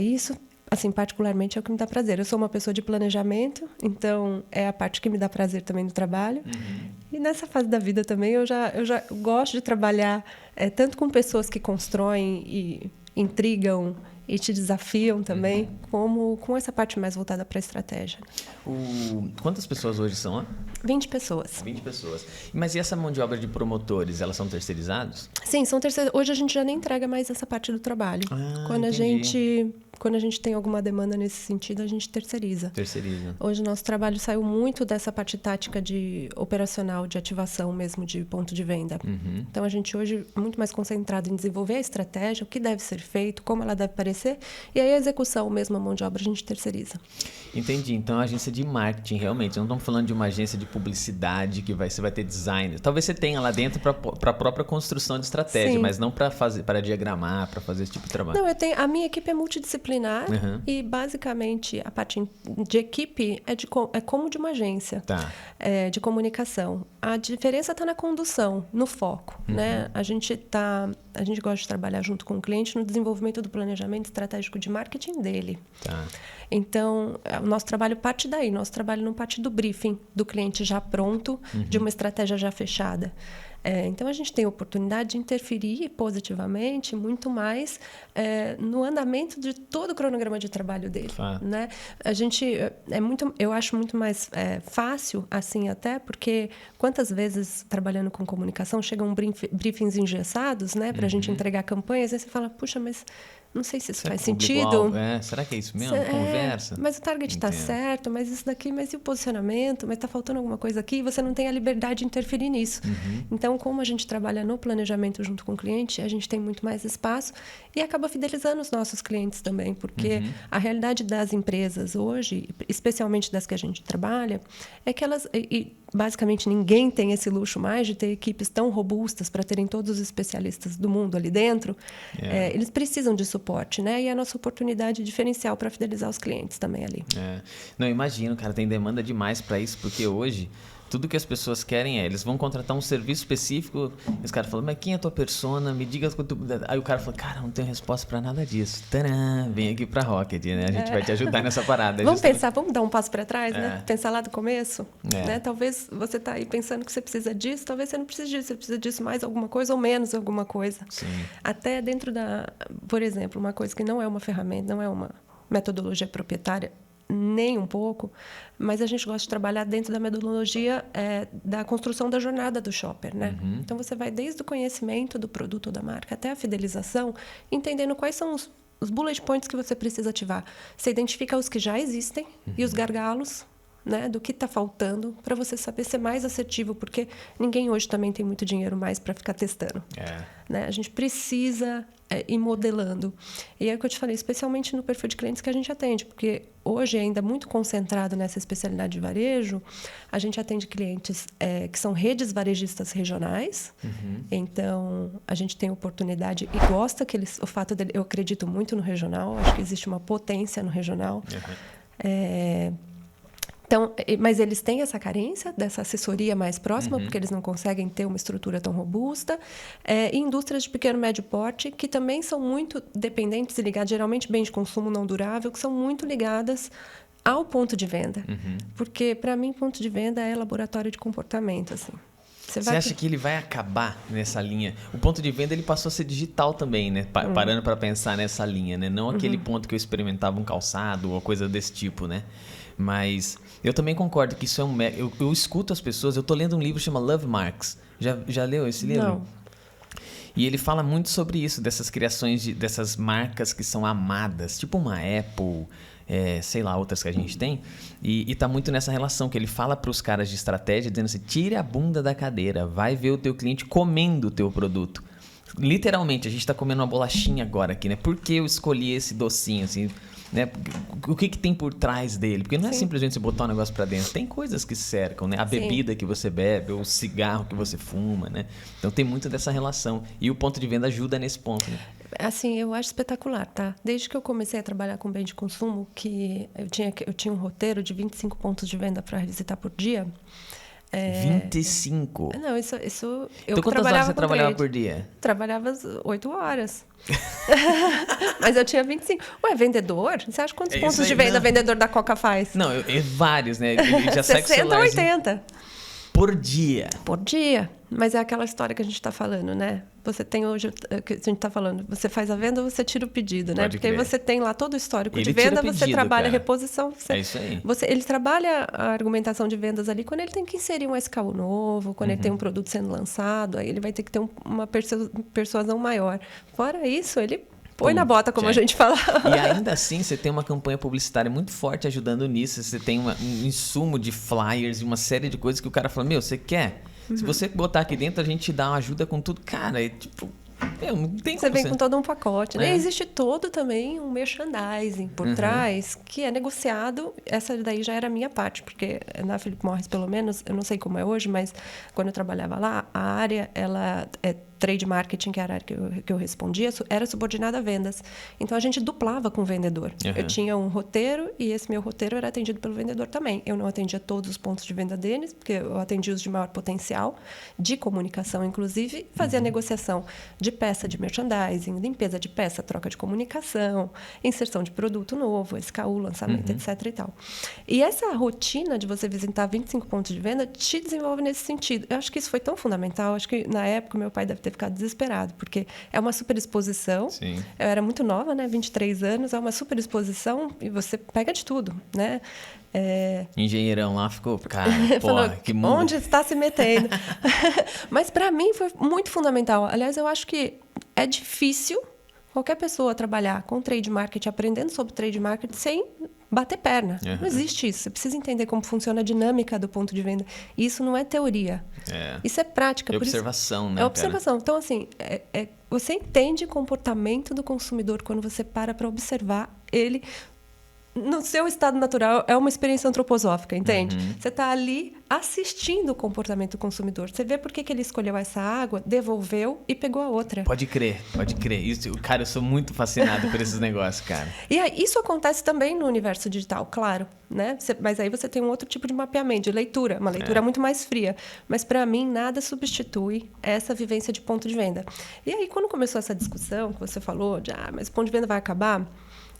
Isso, assim, particularmente é o que me dá prazer. Eu sou uma pessoa de planejamento, então é a parte que me dá prazer também no trabalho. E nessa fase da vida também eu já gosto de trabalhar tanto com pessoas que constroem e intrigam e te desafiam também, como com essa parte mais voltada para a estratégia. Quantas pessoas hoje são lá? 20 pessoas. 20 pessoas. Mas e essa mão de obra de promotores, elas são terceirizados? Sim, são terceirizados. Hoje a gente já nem entrega mais essa parte do trabalho. Quando a gente tem alguma demanda nesse sentido, a gente terceiriza. Hoje o nosso trabalho saiu muito dessa parte tática de operacional, de ativação mesmo, de ponto de venda. Então a gente hoje é muito mais concentrado em desenvolver a estratégia, o que deve ser feito, como ela deve aparecer, e aí a execução mesmo, a mão de obra, a gente terceiriza. Entendi. Então, a agência de marketing, realmente. Não estamos falando de uma agência de publicidade que você vai ter design. Talvez você tenha lá dentro para a própria construção de estratégia, Sim. mas não para diagramar, para fazer esse tipo de trabalho. Não, a minha equipe é multidisciplinar e, basicamente, a parte de equipe é como de uma agência de comunicação. A diferença está na condução, no foco. Né? A gente gosta de trabalhar junto com o cliente no desenvolvimento do planejamento estratégico de marketing dele. Então, o nosso trabalho parte daí. Nosso trabalho não parte do briefing do cliente já pronto, de uma estratégia já fechada. Então, a gente tem a oportunidade de interferir positivamente muito mais no andamento de todo o cronograma de trabalho dele. Né? A gente eu acho muito mais fácil, assim, até porque quantas vezes, trabalhando com comunicação, chegam briefings engessados, né, para a gente entregar campanhas, aí você fala, puxa, mas não sei se isso Será faz que o público-alvo sentido. será que é isso mesmo? Conversa? Mas o target está Entendo. certo, mas isso daqui, mas e o posicionamento? Mas está faltando alguma coisa aqui e você não tem a liberdade de interferir nisso. Então, como a gente trabalha no planejamento junto com o cliente, a gente tem muito mais espaço e acaba fidelizando os nossos clientes também, porque a realidade das empresas hoje, especialmente das que a gente trabalha, é que elas... E basicamente, ninguém tem esse luxo mais de ter equipes tão robustas para terem todos os especialistas do mundo ali dentro. Eles precisam de suporte, né? E é a nossa oportunidade diferencial para fidelizar os clientes também ali. Não, imagino, cara, tem demanda demais para isso, porque hoje tudo que as pessoas querem eles vão contratar um serviço específico, e os caras falam, mas quem é a tua persona? Me diga quanto... Aí o cara fala, cara, não tenho resposta para nada disso. Tadã, vem aqui para Rocket, né? A gente vai te ajudar nessa parada. Vamos pensar, vamos dar um passo para trás, né? Pensar lá do começo, né? Talvez você está aí pensando que você precisa disso, talvez você não precise disso, você precisa disso mais alguma coisa ou menos alguma coisa. Sim. Até dentro da... Por exemplo, uma coisa que não é uma ferramenta, não é uma metodologia proprietária, nem um pouco, mas a gente gosta de trabalhar dentro da metodologia da construção da jornada do shopper, né? Então, você vai desde o conhecimento do produto ou da marca até a fidelização, entendendo quais são os bullet points que você precisa ativar. Você identifica os que já existem e os gargalos, né, do que está faltando para você saber ser mais assertivo, porque ninguém hoje também tem muito dinheiro mais para ficar testando. Né? A gente precisa ir modelando. E é o que eu te falei, especialmente no perfil de clientes que a gente atende, porque hoje, ainda muito concentrado nessa especialidade de varejo, a gente atende clientes que são redes varejistas regionais. Então, a gente tem oportunidade e gosta que eles... O fato dele, eu acredito muito no regional, acho que existe uma potência no regional. Então, mas eles têm essa carência dessa assessoria mais próxima, porque eles não conseguem ter uma estrutura tão robusta. E indústrias de pequeno e médio porte, que também são muito dependentes e ligadas, geralmente bens de consumo não durável, que são muito ligadas ao ponto de venda. Porque, para mim, ponto de venda é laboratório de comportamento, assim. Você acha que ele vai acabar nessa linha? O ponto de venda ele passou a ser digital também, né? Parando para pensar nessa linha, né? Não aquele ponto que eu experimentava um calçado ou coisa desse tipo, né? Mas eu também concordo que isso é um... Eu escuto as pessoas... Eu tô lendo um livro que chama Love Marks. Já leu esse livro? Não. E ele fala muito sobre isso, dessas criações, dessas marcas que são amadas. Tipo uma Apple, sei lá, outras que a gente tem. E tá muito nessa relação, que ele fala para os caras de estratégia, dizendo assim, tire a bunda da cadeira, vai ver o teu cliente comendo o teu produto. Literalmente, a gente tá comendo uma bolachinha agora aqui, né? Por que eu escolhi esse docinho, assim... Né? O que tem por trás dele? Porque não é simplesmente você botar um negócio para dentro. Tem coisas que cercam, né? A bebida que você bebe, ou o cigarro que você fuma, né? Então tem muito dessa relação. E o ponto de venda ajuda nesse ponto, né? Assim, eu acho espetacular, tá? Desde que eu comecei a trabalhar com bem de consumo, que eu tinha um roteiro de 25 pontos de venda para visitar por dia. 25? Não, isso então quantas horas você trabalhava por dia? Trabalhava 8 horas. Mas eu tinha 25. Ué, vendedor? Você acha quantos pontos de venda vendedor da Coca faz? Não, vários, né? Ele já 60 ou 80. Por dia. Por dia. Mas é aquela história que a gente está falando, né? Você tem hoje, que a gente está falando, você faz a venda ou você tira o pedido, né? Porque aí você tem lá todo o histórico de venda, você trabalha a reposição. É isso aí. Ele trabalha a argumentação de vendas ali quando ele tem que inserir um SKU novo, quando ele tem um produto sendo lançado, aí ele vai ter que ter uma persuasão maior. Fora isso, ele põe na bota, como a gente fala. E ainda assim, você tem uma campanha publicitária muito forte ajudando nisso. Você tem um insumo de flyers e uma série de coisas que o cara fala, você quer? Se você botar aqui dentro, a gente te dá uma ajuda com tudo. Cara, tipo... não tem você vem com todo um pacote, né? Existe todo também um merchandising por trás que é negociado. Essa daí já era a minha parte, porque na Philip Morris, pelo menos, eu não sei como é hoje, mas quando eu trabalhava lá, a área, ela trade marketing, que era a área que eu respondia, era subordinada a vendas. Então, a gente duplava com o vendedor. Eu tinha um roteiro e esse meu roteiro era atendido pelo vendedor também. Eu não atendia todos os pontos de venda deles, porque eu atendia os de maior potencial, de comunicação, inclusive, fazia negociação de peça de merchandising, limpeza de peça, troca de comunicação, inserção de produto novo, SKU, lançamento, etc. e tal. E essa rotina de você visitar 25 pontos de venda te desenvolve nesse sentido. Eu acho que isso foi tão fundamental. Acho que, na época, meu pai deve ter ficado desesperado, porque é uma super exposição. Sim. Eu era muito nova, né? 23 anos, é uma super exposição e você pega de tudo, né? Engenheirão lá ficou, cara, falou, que mundo. Onde está se metendo? Mas para mim foi muito fundamental. Aliás, eu acho que é difícil qualquer pessoa trabalhar com trade marketing, aprendendo sobre trade marketing sem bater perna. Não existe isso. Você precisa entender como funciona a dinâmica do ponto de venda. E isso não é teoria. Isso é prática. É observação, né? É observação. Cara? Então, assim, você entende o comportamento do consumidor quando você para observar ele no seu estado natural. É uma experiência antroposófica, entende? Você está ali assistindo o comportamento do consumidor. Você vê por que ele escolheu essa água, devolveu e pegou a outra. Pode crer. Isso, cara, eu sou muito fascinado por esses negócios, cara. E aí, isso acontece também no universo digital, claro, né? Mas aí você tem um outro tipo de mapeamento, de leitura, uma leitura muito mais fria. Mas, para mim, nada substitui essa vivência de ponto de venda. E aí, quando começou essa discussão que você falou de, mas o ponto de venda vai acabar...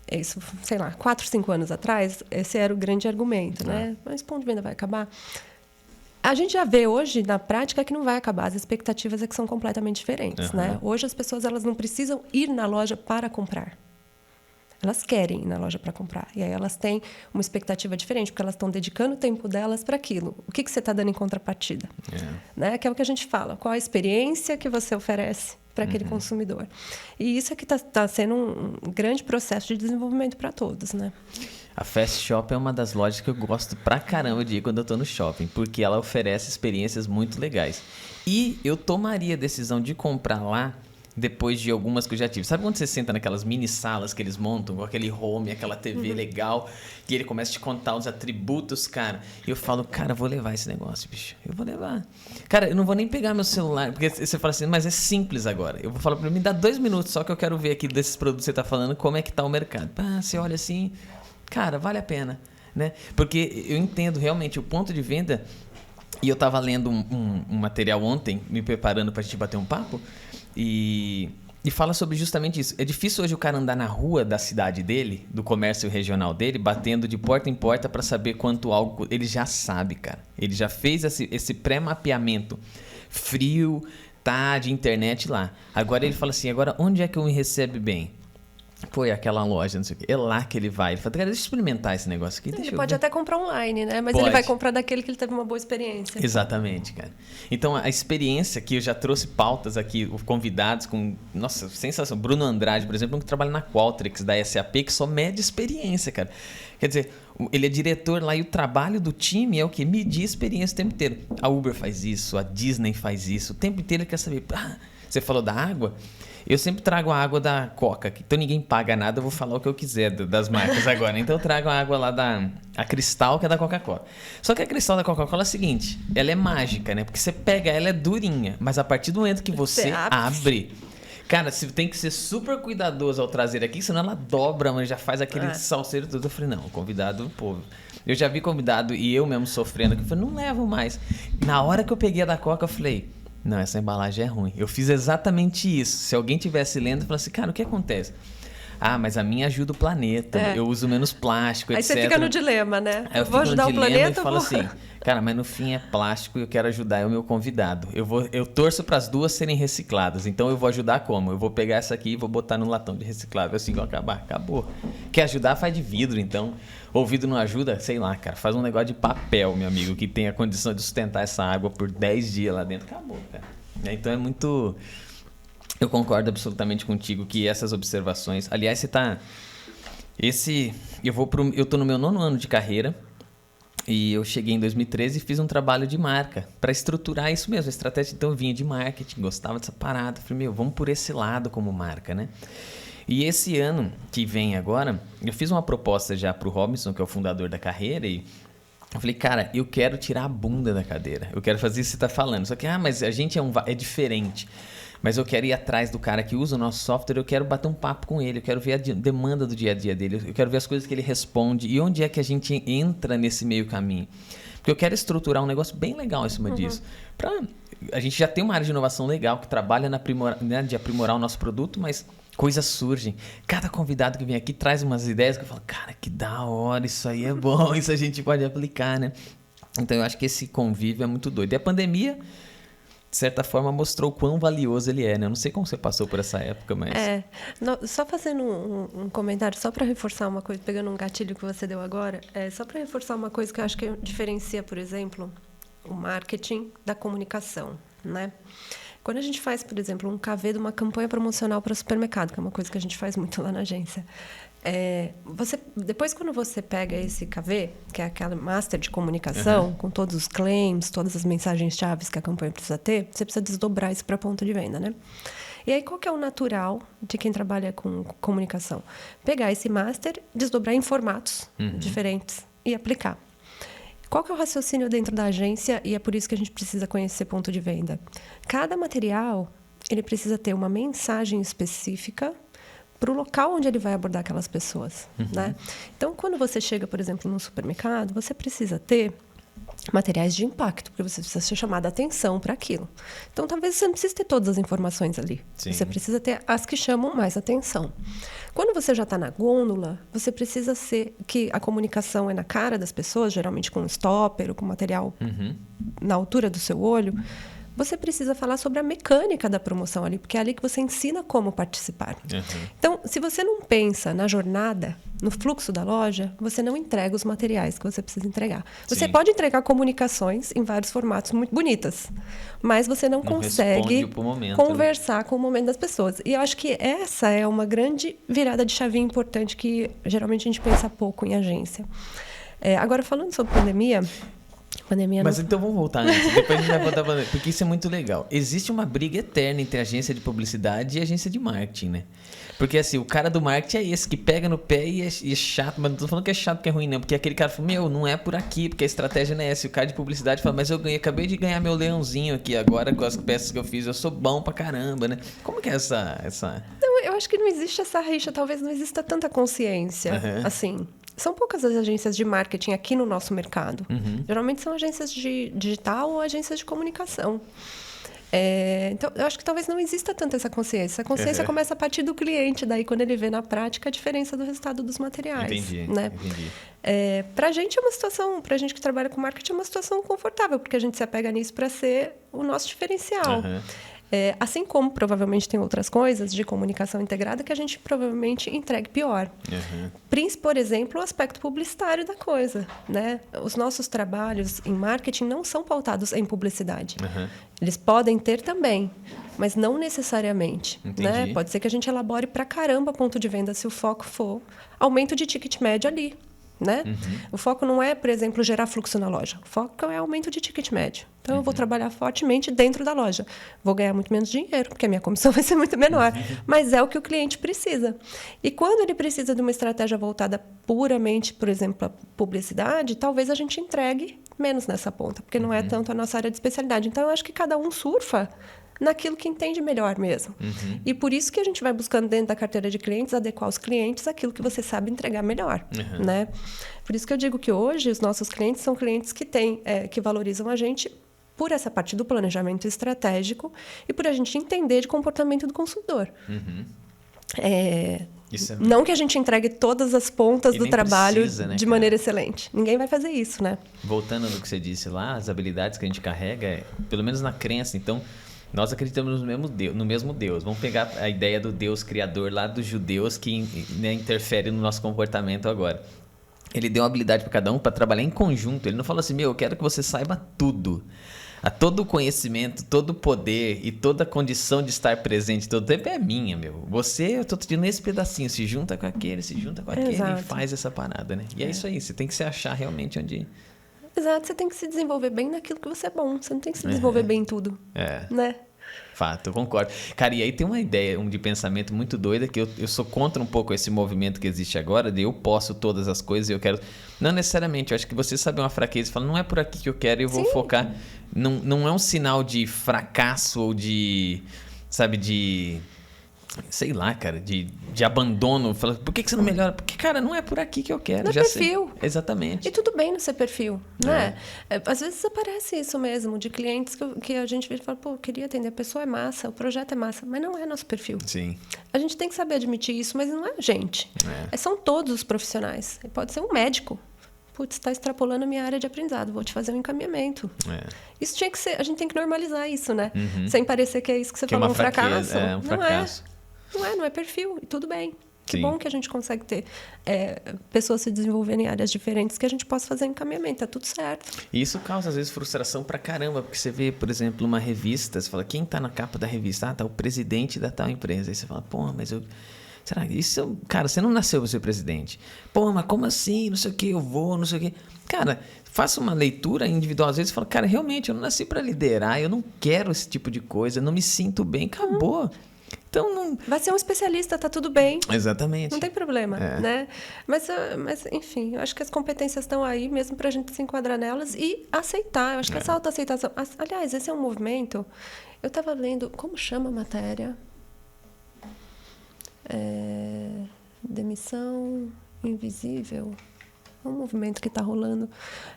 Isso, sei lá, 4, 5 anos atrás, esse era o grande argumento, né? Mas o ponto de venda vai acabar. A gente já vê hoje, na prática, que não vai acabar. As expectativas é que são completamente diferentes, né? Hoje, as pessoas elas não precisam ir na loja para comprar. Elas querem ir na loja para comprar. E aí elas têm uma expectativa diferente, porque elas estão dedicando o tempo delas para aquilo. O que você está dando em contrapartida? Né? Que é o que a gente fala. Qual a experiência que você oferece para aquele consumidor? E isso é que está sendo um grande processo de desenvolvimento para todos, né? A Fast Shop é uma das lojas que eu gosto pra caramba de ir quando eu tô no shopping, porque ela oferece experiências muito legais. E eu tomaria a decisão de comprar lá depois de algumas que eu já tive. Sabe quando você senta naquelas mini salas que eles montam, com aquele home, aquela TV legal, e ele começa a te contar os atributos, cara? E eu falo, cara, eu vou levar esse negócio, bicho. Eu vou levar. Cara, eu não vou nem pegar meu celular, porque você fala assim, mas é simples agora. Eu vou falar pra mim, dá 2 minutos só que eu quero ver aqui desses produtos que você tá falando, como é que tá o mercado. Você olha assim, cara, vale a pena, né? Porque eu entendo realmente o ponto de venda, e eu tava lendo um material ontem, me preparando pra gente bater um papo, e fala sobre justamente isso. É difícil hoje o cara andar na rua da cidade dele, do comércio regional dele, batendo de porta em porta para saber quanto algo... Ele já sabe, cara. Ele já fez esse pré-mapeamento frio, de internet lá. Agora ele fala assim, agora onde é que eu me recebe bem? Foi aquela loja, não sei o quê. É lá que ele vai. Ele fala, cara, deixa eu experimentar esse negócio aqui. Ele pode até comprar online, né? Mas ele vai comprar daquele que ele teve uma boa experiência. Exatamente, cara. Então, a experiência que eu já trouxe pautas aqui, convidados com... Nossa, sensação. Bruno Andrade, por exemplo, que trabalha na Qualtrics, da SAP, que só mede experiência, cara. Quer dizer, ele é diretor lá e o trabalho do time é o quê? Medir experiência o tempo inteiro. A Uber faz isso, a Disney faz isso. O tempo inteiro ele quer saber... Você falou da água... Eu sempre trago a água da Coca, então ninguém paga nada, eu vou falar o que eu quiser das marcas agora. Então eu trago a água lá a Cristal, que é da Coca-Cola. Só que a Cristal da Coca-Cola é a seguinte, ela é mágica, né? Porque você pega ela, é durinha, mas a partir do momento que você abre... Cara, você tem que ser super cuidadoso ao trazer aqui, senão ela dobra, mas já faz aquele salseiro tudo. Eu falei, não, convidado, pô... Eu já vi convidado e eu mesmo sofrendo, que eu falei, não levo mais. Na hora que eu peguei a da Coca, eu falei... Não, essa embalagem é ruim. Eu fiz exatamente isso. Se alguém tivesse lendo, eu falasse assim, cara, o que acontece? Mas a minha ajuda o planeta, eu uso menos plástico, etc. Aí você fica no dilema, né? Aí eu vou ajudar o planeta e falo assim, cara, mas no fim é plástico e eu quero ajudar o meu convidado. Eu torço para as duas serem recicladas, então eu vou ajudar como? Eu vou pegar essa aqui e vou botar no latão de reciclável, assim, que acabou. Quer ajudar, faz de vidro, então. Ou vidro não ajuda? Sei lá, cara, faz um negócio de papel, meu amigo, que tem a condição de sustentar essa água por 10 dias lá dentro, acabou, cara. Então é muito... Eu concordo absolutamente contigo que essas observações... Aliás, você tá... Eu tô no meu 9º ano de carreira e eu cheguei em 2013 e fiz um trabalho de marca para estruturar isso mesmo, a estratégia. Então eu vinha de marketing, gostava dessa parada. Falei, vamos por esse lado como marca, né? E esse ano que vem agora, eu fiz uma proposta já pro Robinson, que é o fundador da carreira, e eu falei, cara, eu quero tirar a bunda da cadeira. Eu quero fazer isso que você tá falando. Só que, mas a gente é diferente. Mas eu quero ir atrás do cara que usa o nosso software, eu quero bater um papo com ele, eu quero ver a demanda do dia a dia dele, eu quero ver as coisas que ele responde e onde é que a gente entra nesse meio caminho. Porque eu quero estruturar um negócio bem legal em cima disso. A gente já tem uma área de inovação legal que trabalha de aprimorar o nosso produto, mas coisas surgem. Cada convidado que vem aqui traz umas ideias que eu falo, cara, que da hora, isso aí é bom, isso a gente pode aplicar, né? Então eu acho que esse convívio é muito doido. E a pandemia... de certa forma, mostrou o quão valioso ele é, né? Eu não sei como você passou por essa época, mas... Só fazendo um comentário, só para reforçar uma coisa, pegando um gatilho que você deu agora, só para reforçar uma coisa que eu acho que diferencia, por exemplo, o marketing da comunicação, né? Quando a gente faz, por exemplo, um KV de uma campanha promocional para supermercado, que é uma coisa que a gente faz muito lá na agência, depois, quando você pega esse KV, que é aquela master de comunicação, com todos os claims, todas as mensagens-chave que a campanha precisa ter, você precisa desdobrar isso para a ponta de venda, né? E aí, qual que é o natural de quem trabalha com comunicação? Pegar esse master, desdobrar em formatos diferentes e aplicar. Qual que é o raciocínio dentro da agência? E é por isso que a gente precisa conhecer ponto de venda. Cada material, ele precisa ter uma mensagem específica para o local onde ele vai abordar aquelas pessoas, né? Então, quando você chega, por exemplo, num supermercado, você precisa ter materiais de impacto, porque você precisa ser chamado a atenção para aquilo. Então, talvez você não precise ter todas as informações ali. Sim. Você precisa ter as que chamam mais atenção. Quando você já está na gôndola, você precisa ser que a comunicação é na cara das pessoas, geralmente com um stopper ou com material na altura do seu olho. Você precisa falar sobre a mecânica da promoção ali, porque é ali que você ensina como participar. Então, se você não pensa na jornada, no fluxo da loja, você não entrega os materiais que você precisa entregar. Você pode entregar comunicações em vários formatos muito bonitas, mas você não consegue conversar com o momento das pessoas. E eu acho que essa é uma grande virada de chavinha importante que geralmente a gente pensa pouco em agência. Agora, falando sobre pandemia... Mas então vamos voltar antes, depois a gente vai voltar para porque isso é muito legal. Existe uma briga eterna entre a agência de publicidade e a agência de marketing, né? Porque assim, o cara do marketing é esse que pega no pé e é chato, mas não tô falando que é chato porque é ruim, não, porque aquele cara fala, não é por aqui, porque a estratégia não é essa. E o cara de publicidade fala, mas eu acabei de ganhar meu leãozinho aqui agora com as peças que eu fiz, eu sou bom pra caramba, né? Como que é essa... Não, eu acho que não existe essa rixa, talvez não exista tanta consciência, assim... São poucas as agências de marketing aqui no nosso mercado. Geralmente são agências de digital ou agências de comunicação. Então, eu acho que talvez não exista tanto essa consciência. A consciência começa a partir do cliente, daí quando ele vê na prática a diferença do resultado dos materiais. Entendi. Pra gente é uma situação, pra gente que trabalha com marketing, é uma situação confortável, porque a gente se apega nisso para ser o nosso diferencial. Assim como provavelmente tem outras coisas de comunicação integrada que a gente provavelmente entregue pior. Por exemplo, o aspecto publicitário da coisa, né? Os nossos trabalhos em marketing não são pautados em publicidade. Eles podem ter também, mas não necessariamente. Né? Pode ser que a gente elabore pra caramba ponto de venda se o foco for aumento de ticket médio ali. Né? O foco não é, por exemplo, gerar fluxo na loja. O foco é aumento de ticket médio. Então, eu vou trabalhar fortemente dentro da loja. Vou ganhar muito menos dinheiro, porque a minha comissão vai ser muito menor. Mas é o que o cliente precisa. E quando ele precisa de uma estratégia voltada puramente, por exemplo, à publicidade, talvez a gente entregue menos nessa ponta, porque não é tanto a nossa área de especialidade. Então, eu acho que cada um surfa naquilo que entende melhor mesmo. E por isso que a gente vai buscando dentro da carteira de clientes, adequar os clientes àquilo que você sabe entregar melhor. Né? Por isso que eu digo que hoje os nossos clientes são clientes que que valorizam a gente por essa parte do planejamento estratégico e por a gente entender de comportamento do consumidor. Não que a gente entregue todas as pontas do trabalho precisa, né, de maneira excelente. Ninguém vai fazer isso, né? Voltando no que você disse lá, as habilidades que a gente carrega, pelo menos na crença, então... Nós acreditamos no mesmo Deus. Vamos pegar a ideia do Deus criador lá dos judeus que, né, interfere no nosso comportamento agora. Ele deu uma habilidade para cada um para trabalhar em conjunto. Ele não falou assim, eu quero que você saiba tudo. Todo o conhecimento, todo o poder e toda a condição de estar presente todo o tempo é minha, meu. Eu tô te dando esse pedacinho, se junta com aquele e faz essa parada, né? E é isso aí, você tem que se achar realmente onde... Exato, você tem que se desenvolver bem naquilo que você é bom. Você não tem que se desenvolver bem em tudo. Né? Fato, eu concordo. Cara, e aí tem uma ideia de pensamento muito doida que eu sou contra um pouco esse movimento que existe agora de eu posso todas as coisas e eu quero... Não necessariamente, eu acho que você sabe uma fraqueza e fala, não é por aqui que eu quero e eu vou focar... Não é um sinal de fracasso ou de... Sabe, de... Sei lá, cara, de abandono. Fala, por que você não melhora? Porque, cara, não é por aqui que eu quero. Não é perfil. Exatamente. E tudo bem no seu perfil, né? Às vezes aparece isso mesmo, de clientes que a gente vê e fala, eu queria atender, a pessoa é massa, o projeto é massa, mas não é nosso perfil. Sim. A gente tem que saber admitir isso, mas não é a gente. São todos os profissionais. Pode ser um médico. Está extrapolando a minha área de aprendizado, vou te fazer um encaminhamento. Isso tinha que ser, a gente tem que normalizar isso, né? Sem parecer que é isso que você falou, um fracasso. Um fracasso. Não é perfil, e tudo bem. Que Sim. bom que a gente consegue ter pessoas se desenvolvendo em áreas diferentes que a gente possa fazer encaminhamento, tá tudo certo. E isso causa, às vezes, frustração pra caramba, porque você vê, por exemplo, uma revista, você fala, quem tá na capa da revista? Ah, tá o presidente da tal empresa. Aí você fala, pô, mas eu... Será que isso... Cara, você não nasceu pra ser presidente. Pô, mas como assim? Não sei o que, eu vou, não sei o que. Cara, faça uma leitura individual. Às vezes você fala, cara, realmente, eu não nasci pra liderar, eu não quero esse tipo de coisa, eu não me sinto bem, acabou. Então, não... Vai ser um especialista, tá tudo bem. Exatamente. Não tem problema, né? Mas, enfim, eu acho que as competências estão aí mesmo para a gente se enquadrar nelas e aceitar. Eu acho que essa autoaceitação... Aliás, esse é um movimento... Eu estava lendo... Como chama a matéria? Demissão invisível. É um movimento que está rolando.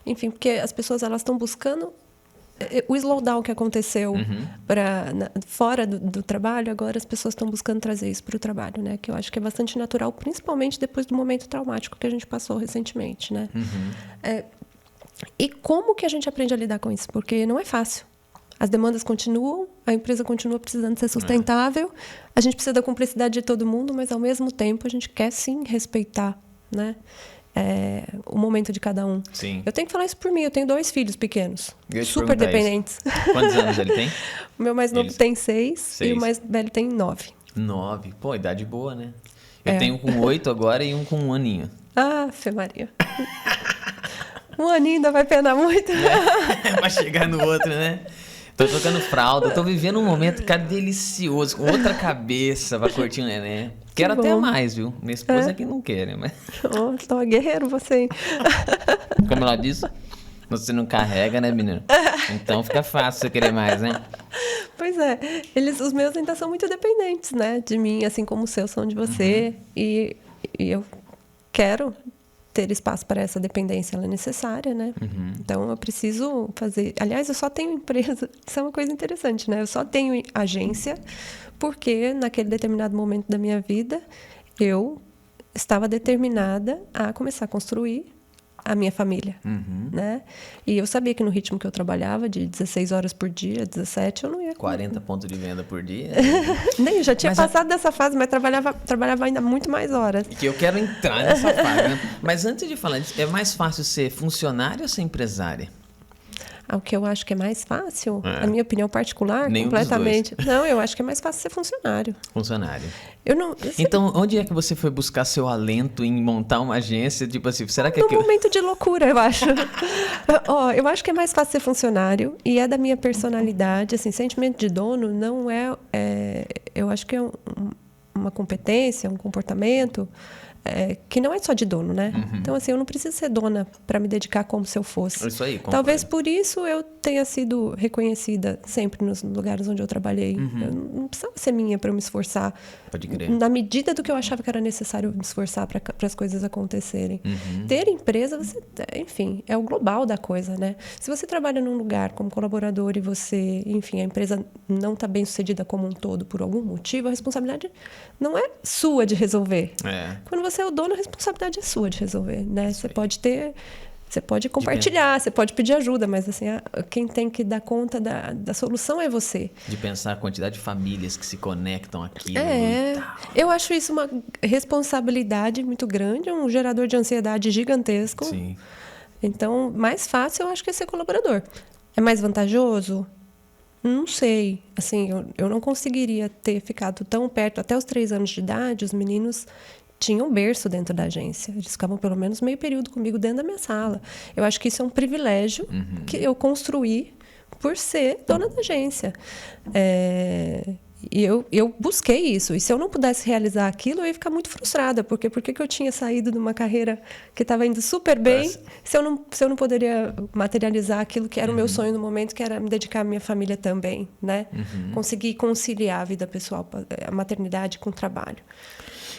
Enfim, porque as pessoas elas estão buscando... O slowdown que aconteceu fora do trabalho, agora as pessoas estão buscando trazer isso para o trabalho, né? Que eu acho que é bastante natural, principalmente depois do momento traumático que a gente passou recentemente, né? E como que a gente aprende a lidar com isso? Porque não é fácil. As demandas continuam, a empresa continua precisando ser sustentável, a gente precisa da cumplicidade de todo mundo, mas, ao mesmo tempo, a gente quer, sim, respeitar, né? O momento de cada um. Sim. Eu tenho que falar isso por mim. Eu tenho 2 filhos pequenos, Eu ia te super perguntar dependentes. Quantos anos ele tem? O meu mais novo tem 6 e o mais velho tem 9. 9. Pô, idade boa, né? Eu tenho um com 8 agora e um com 1 aninho. Ah, Fê Maria. 1 aninho ainda vai penar muito. Vai chegar no outro, né? Tô trocando fralda, tô vivendo um momento, cara, delicioso, com outra cabeça pra curtir o neném. Quero até mais, viu? Minha esposa é que não quer, né? Mas... Oh, tô guerreiro você, hein? Como ela disse, você não carrega, né, menino? Então fica fácil você querer mais, né? Pois é. Os meus ainda são muito dependentes, né? De mim, assim como os seus são de você. E eu quero ter espaço para essa dependência, ela é necessária, né? Então, eu preciso fazer... Aliás, eu só tenho empresa... Isso é uma coisa interessante, né? Eu só tenho agência porque, naquele determinado momento da minha vida, eu estava determinada a começar a construir a minha família, né? E eu sabia que no ritmo que eu trabalhava, de 16 horas por dia, 17, eu não ia... 40 pontos de venda por dia. Nem, eu já tinha passado dessa fase, mas trabalhava ainda muito mais horas. Que eu quero entrar nessa fase, né? Mas antes de falar disso, é mais fácil ser funcionário ou ser empresária? O que eu acho que é mais fácil, a minha opinião particular, Nenhum completamente. Não, eu acho que é mais fácil ser funcionário. Funcionário. Eu não, Então, onde é que você foi buscar seu alento em montar uma agência? Tipo assim, será que é num momento de loucura, eu acho. Eu acho que é mais fácil ser funcionário e é da minha personalidade. Assim, sentimento de dono não é... eu acho que é uma competência, um comportamento... que não é só de dono, né? Então, assim, eu não preciso ser dona para me dedicar como se eu fosse. Isso aí, concordo. Talvez por isso eu tenha sido reconhecida sempre nos lugares onde eu trabalhei. Eu não precisava ser minha para eu me esforçar. Pode crer. Na medida do que eu achava que era necessário me esforçar para as coisas acontecerem. Ter empresa, enfim, é o global da coisa, né? Se você trabalha num lugar como colaborador e você, enfim, a empresa não está bem sucedida como um todo por algum motivo, a responsabilidade não é sua de resolver. Quando você é o dono, a responsabilidade é sua de resolver, né? Você pode compartilhar, você pode pedir ajuda, mas assim, quem tem que dar conta da solução é você. De pensar a quantidade de famílias que se conectam aqui. Eu acho isso uma responsabilidade muito grande, um gerador de ansiedade gigantesco. Sim. Então, mais fácil eu acho que é ser colaborador. É mais vantajoso? Não sei. Assim, eu não conseguiria ter ficado tão perto. Até os 3 anos de idade, os meninos tinham berço dentro da agência. Eles ficavam pelo menos meio período comigo dentro da minha sala. Eu acho que isso é um privilégio que eu construí por ser dona da agência. E eu busquei isso. E se eu não pudesse realizar aquilo, eu ia ficar muito frustrada. Porque por que eu tinha saído de uma carreira que estava indo super bem, se eu não poderia materializar aquilo que era o meu sonho no momento, que era me dedicar à minha família também, né? Conseguir conciliar a vida pessoal, a maternidade com o trabalho.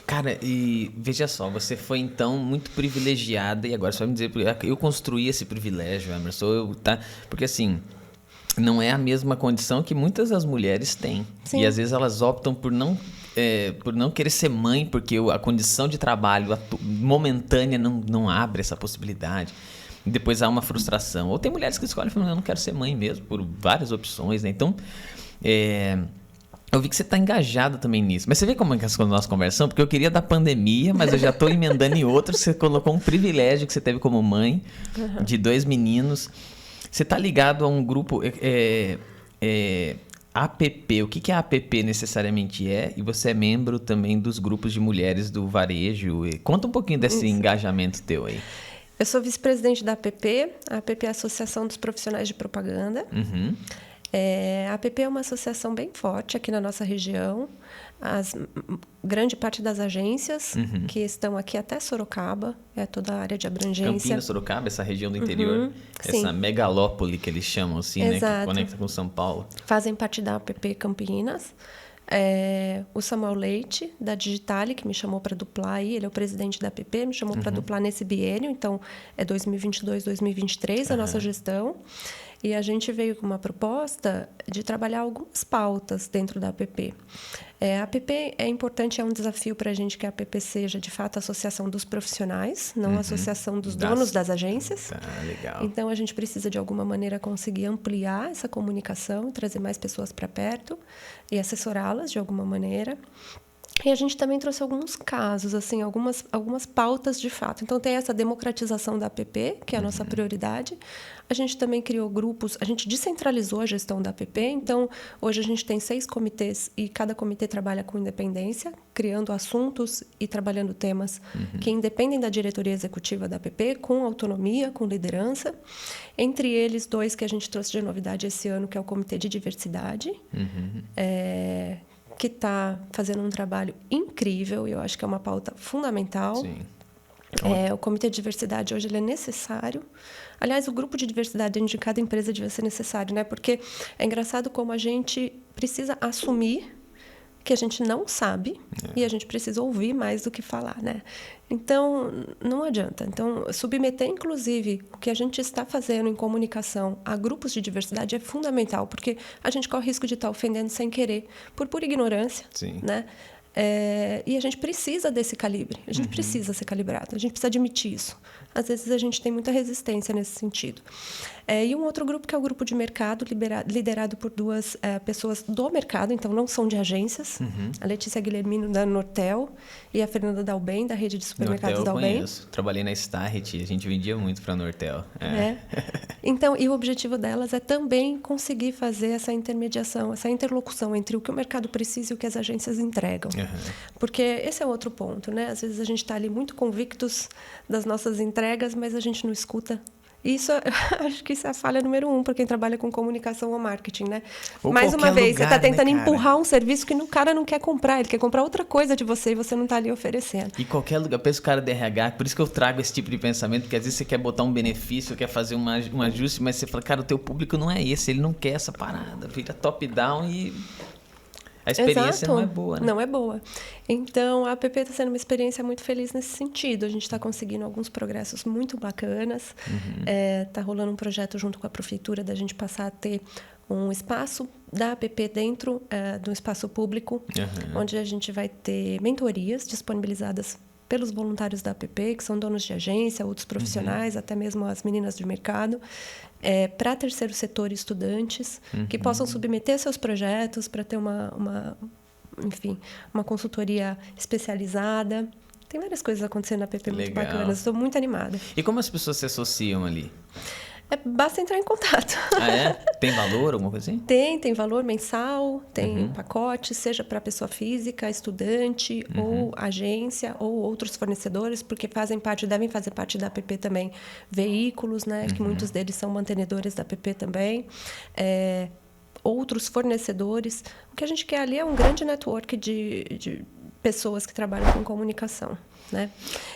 Cara, e veja só, você foi então muito privilegiada, e agora você vai me dizer, eu construí esse privilégio, Emerson, porque assim, não é a mesma condição que muitas das mulheres têm. Sim. E às vezes elas optam por não querer ser mãe, porque a condição de trabalho momentânea não abre essa possibilidade. E depois há uma frustração. Ou tem mulheres que escolhem e falam, eu não quero ser mãe mesmo, por várias opções, né? Então, Eu vi que você está engajado também nisso. Mas você vê como é que as coisas nós conversamos? Porque eu queria da pandemia, mas eu já estou emendando em outro. Você colocou um privilégio que você teve como mãe de 2 meninos. Você está ligado a um grupo APP. O que a APP necessariamente é? E você é membro também dos grupos de mulheres do varejo. Conta um pouquinho desse engajamento teu aí. Eu sou vice-presidente da APP. A APP é a Associação dos Profissionais de Propaganda. Uhum. A APP é uma associação bem forte aqui na nossa região. Grande parte das agências que estão aqui até Sorocaba, é toda a área de abrangência. Campinas, Sorocaba, essa região do interior, essa sim. megalópole que eles chamam assim, né? Que conecta com São Paulo. Fazem parte da APP Campinas. O Samuel Leite, da Digitale, que me chamou para duplar aí, ele é o presidente da APP, me chamou para duplar nesse biênio, então é 2022, 2023 a nossa gestão. E a gente veio com uma proposta de trabalhar algumas pautas dentro da APP. A APP é importante, é um desafio para a gente que a APP seja, de fato, a associação dos profissionais, não a associação dos donos das agências. Legal. Então, a gente precisa, de alguma maneira, conseguir ampliar essa comunicação, trazer mais pessoas para perto e assessorá-las, de alguma maneira. E a gente também trouxe alguns casos, assim, algumas pautas de fato. Então, tem essa democratização da APP, que é a nossa prioridade. A gente também criou grupos, a gente descentralizou a gestão da APP. Então, hoje a gente tem 6 comitês e cada comitê trabalha com independência, criando assuntos e trabalhando temas que independem da diretoria executiva da APP, com autonomia, com liderança. Entre eles, 2 que a gente trouxe de novidade esse ano, que é o Comitê de Diversidade, que está fazendo um trabalho incrível, e eu acho que é uma pauta fundamental. Sim. O Comitê de Diversidade hoje ele é necessário. Aliás, o grupo de diversidade dentro de cada empresa devia ser necessário, né? Porque é engraçado como a gente precisa assumir que a gente não sabe e a gente precisa ouvir mais do que falar, né? Então, não adianta. Então, submeter, inclusive, o que a gente está fazendo em comunicação a grupos de diversidade é fundamental, porque a gente corre o risco de estar ofendendo sem querer, por pura ignorância, né? E a gente precisa desse calibre, a gente precisa ser calibrado, a gente precisa admitir isso. Às vezes a gente tem muita resistência nesse sentido. E um outro grupo que é o grupo de mercado, liderado por 2 pessoas do mercado, então não são de agências, a Letícia Guilhermino da Nortel e a Fernanda Dalben, da rede de supermercados Nortel Dalben. Eu conheço, trabalhei na Starret, a gente vendia muito para a Nortel. Então, e o objetivo delas é também conseguir fazer essa intermediação, essa interlocução entre o que o mercado precisa e o que as agências entregam. Porque esse é outro ponto, né? Às vezes a gente está ali muito convictos das nossas entregas, mas a gente não escuta. Isso, acho que isso é a falha número 1 para quem trabalha com comunicação ou marketing, né? Ou mais uma vez, lugar, você está tentando né, empurrar um serviço que o cara não quer comprar, ele quer comprar outra coisa de você e você não está ali oferecendo. E qualquer lugar, pensa o cara do RH, por isso que eu trago esse tipo de pensamento, porque às vezes você quer botar um benefício, quer fazer um ajuste, mas você fala, cara, o teu público não é esse, ele não quer essa parada, vira top-down e a experiência não é boa, né? Não é boa. Então, a APP está sendo uma experiência muito feliz nesse sentido. A gente está conseguindo alguns progressos muito bacanas. Está rolando um projeto junto com a prefeitura da gente passar a ter um espaço da APP dentro do espaço público, onde a gente vai ter mentorias disponibilizadas pelos voluntários da APP, que são donos de agência, outros profissionais, até mesmo as meninas de mercado, para terceiro setor e estudantes, que possam submeter seus projetos para ter uma consultoria especializada. Tem várias coisas acontecendo na APP muito bacanas, estou muito animada. E como as pessoas se associam ali? Basta entrar em contato. Tem valor, alguma coisa assim? Tem valor mensal, tem pacote, seja para pessoa física, estudante, ou agência, ou outros fornecedores, porque devem fazer parte da APP também veículos, né? Que muitos deles são mantenedores da APP também. Outros fornecedores. O que a gente quer ali é um grande network de pessoas que trabalham com comunicação. Né?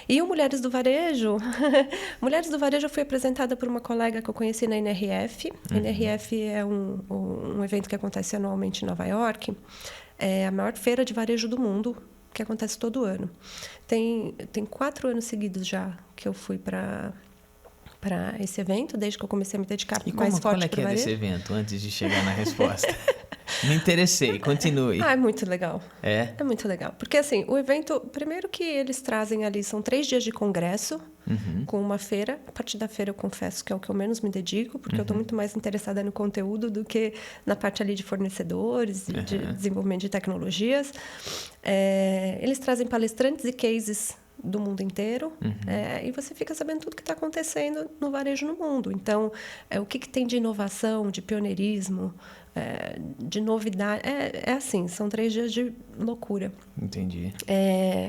E o Mulheres do Varejo, Mulheres do Varejo foi apresentada por uma colega que eu conheci na NRF. NRF é um evento que acontece anualmente em Nova York. É a maior feira de varejo do mundo, que acontece todo ano. Tem 4 anos seguidos já que eu fui para esse evento, desde que eu comecei a me dedicar mais forte para o varejo. E qual é desse evento, antes de chegar na resposta? Me interessei, continue. É muito legal. É? É muito legal. Porque, assim, o evento... Primeiro que eles trazem ali... São 3 dias de congresso, com uma feira. A partir da feira, eu confesso que é o que eu menos me dedico, porque eu estou muito mais interessada no conteúdo do que na parte ali de fornecedores, de desenvolvimento de tecnologias. Eles trazem palestrantes e cases do mundo inteiro, e você fica sabendo tudo que está acontecendo no varejo no mundo. Então, o que tem de inovação, de pioneirismo, de novidade. É assim, são 3 dias de loucura. Entendi.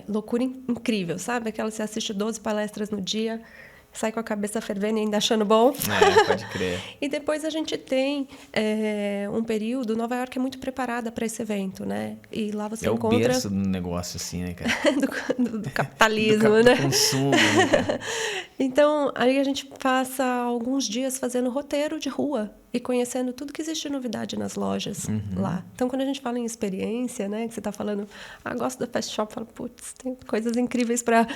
Loucura incrível, sabe? Aquela que você assiste 12 palestras no dia, sai com a cabeça fervendo e ainda achando bom. Pode crer. E depois a gente tem um período... Nova York é muito preparada para esse evento, né? E lá você encontra... É o berço do negócio, assim, né, cara? do capitalismo, né? Do consumo, né, cara? Então, aí a gente passa alguns dias fazendo roteiro de rua e conhecendo tudo que existe de novidade nas lojas lá. Então, quando a gente fala em experiência, né, que você está falando, gosto da Fast Shop, fala, putz, tem coisas incríveis para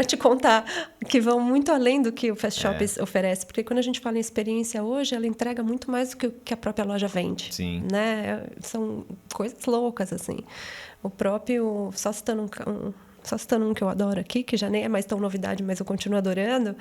te contar, que vão muito além do que o Fast Shop oferece. Porque quando a gente fala em experiência hoje, ela entrega muito mais do que a própria loja vende. Sim. Né? São coisas loucas, assim. O próprio, só citando um que eu adoro aqui, que já nem é mais tão novidade, mas eu continuo adorando.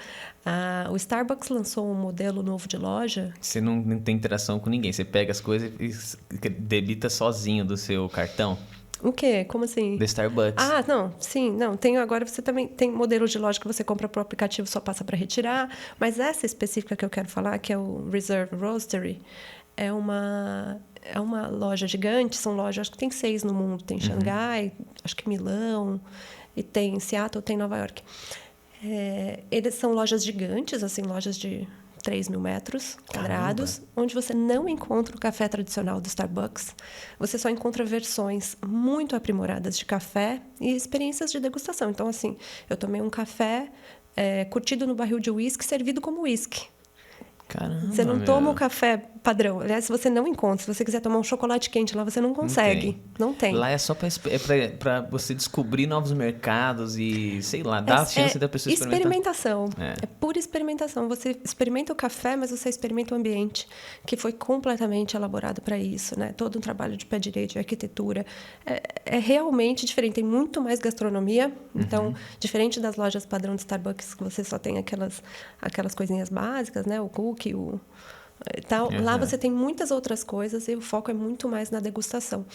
O Starbucks lançou um modelo novo de loja. Você não tem interação com ninguém. Você pega as coisas e debita sozinho do seu cartão. O quê? Como assim? Da Starbucks. Não. Sim, não. Agora você também tem modelos de loja que você compra pro aplicativo, só passa para retirar. Mas essa específica que eu quero falar, que é o Reserve Roastery, é uma loja gigante. São lojas, acho que tem 6 no mundo. Tem Xangai, acho que Milão, e tem Seattle, tem Nova York. Eles são lojas gigantes, assim, lojas de 3 mil metros quadrados, onde você não encontra o café tradicional do Starbucks. Você só encontra versões muito aprimoradas de café e experiências de degustação. Então, assim, eu tomei um café curtido no barril de uísque, servido como uísque. Caramba, você não toma o café padrão. Aliás, se você não encontra, se você quiser tomar um chocolate quente lá, você não consegue. Não tem. Lá é só para você descobrir novos mercados e, sei lá, dar a chance da pessoa experimentar. Experimentação. É pura experimentação. Você experimenta o café, mas você experimenta o ambiente, que foi completamente elaborado para isso, né? Todo um trabalho de pé direito, de arquitetura. É realmente diferente. Tem muito mais gastronomia. Então, diferente das lojas padrão de Starbucks, que você só tem aquelas coisinhas básicas, né? O cookie, tal. Lá você tem muitas outras coisas e o foco é muito mais na degustação.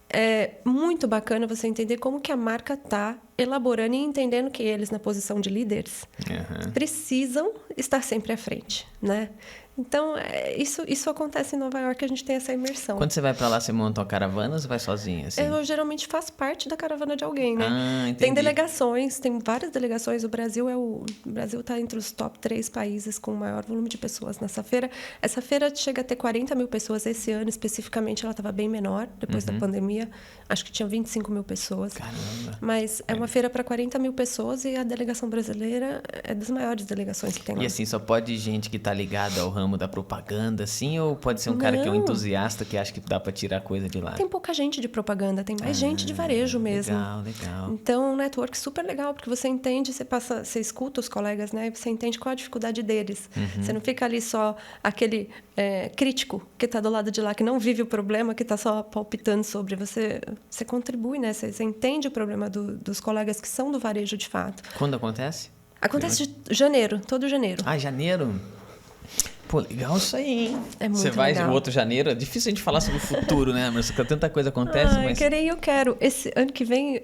É muito bacana você entender como que a marca está elaborando e entendendo que eles, na posição de líderes, precisam estar sempre à frente, né? Então, isso acontece em Nova York, a gente tem essa imersão. Quando você vai para lá, você monta uma caravana ou você vai sozinha? Assim? Eu geralmente faço parte da caravana de alguém, né? Entendi. Tem delegações, tem várias delegações. O Brasil está entre os top 3 países com o maior volume de pessoas nessa feira. Essa feira chega a ter 40 mil pessoas esse ano, especificamente ela estava bem menor, depois da pandemia. Acho que tinha 25 mil pessoas. Caramba! Mas é uma feira para 40 mil pessoas e a delegação brasileira é das maiores delegações que tem lá. E assim, só pode gente que está ligada ao ramo da propaganda, assim, ou pode ser um cara que é um entusiasta que acha que dá para tirar coisa de lá? Tem pouca gente de propaganda, tem mais gente de varejo mesmo. Legal. Então, um network super legal, porque você entende, você escuta os colegas, né? Você entende qual a dificuldade deles. Você não fica ali só aquele crítico que está do lado de lá, que não vive o problema, que está só palpitando sobre. Você contribui, né? Você entende o problema dos colegas que são do varejo de fato. Quando acontece? Acontece de janeiro, todo janeiro. Janeiro? Pô, legal isso aí, hein? É muito Você vai legal. no outro janeiro, é difícil a gente falar sobre o futuro, né? Mas tanta coisa acontece, mas... Eu quero. Esse ano que vem,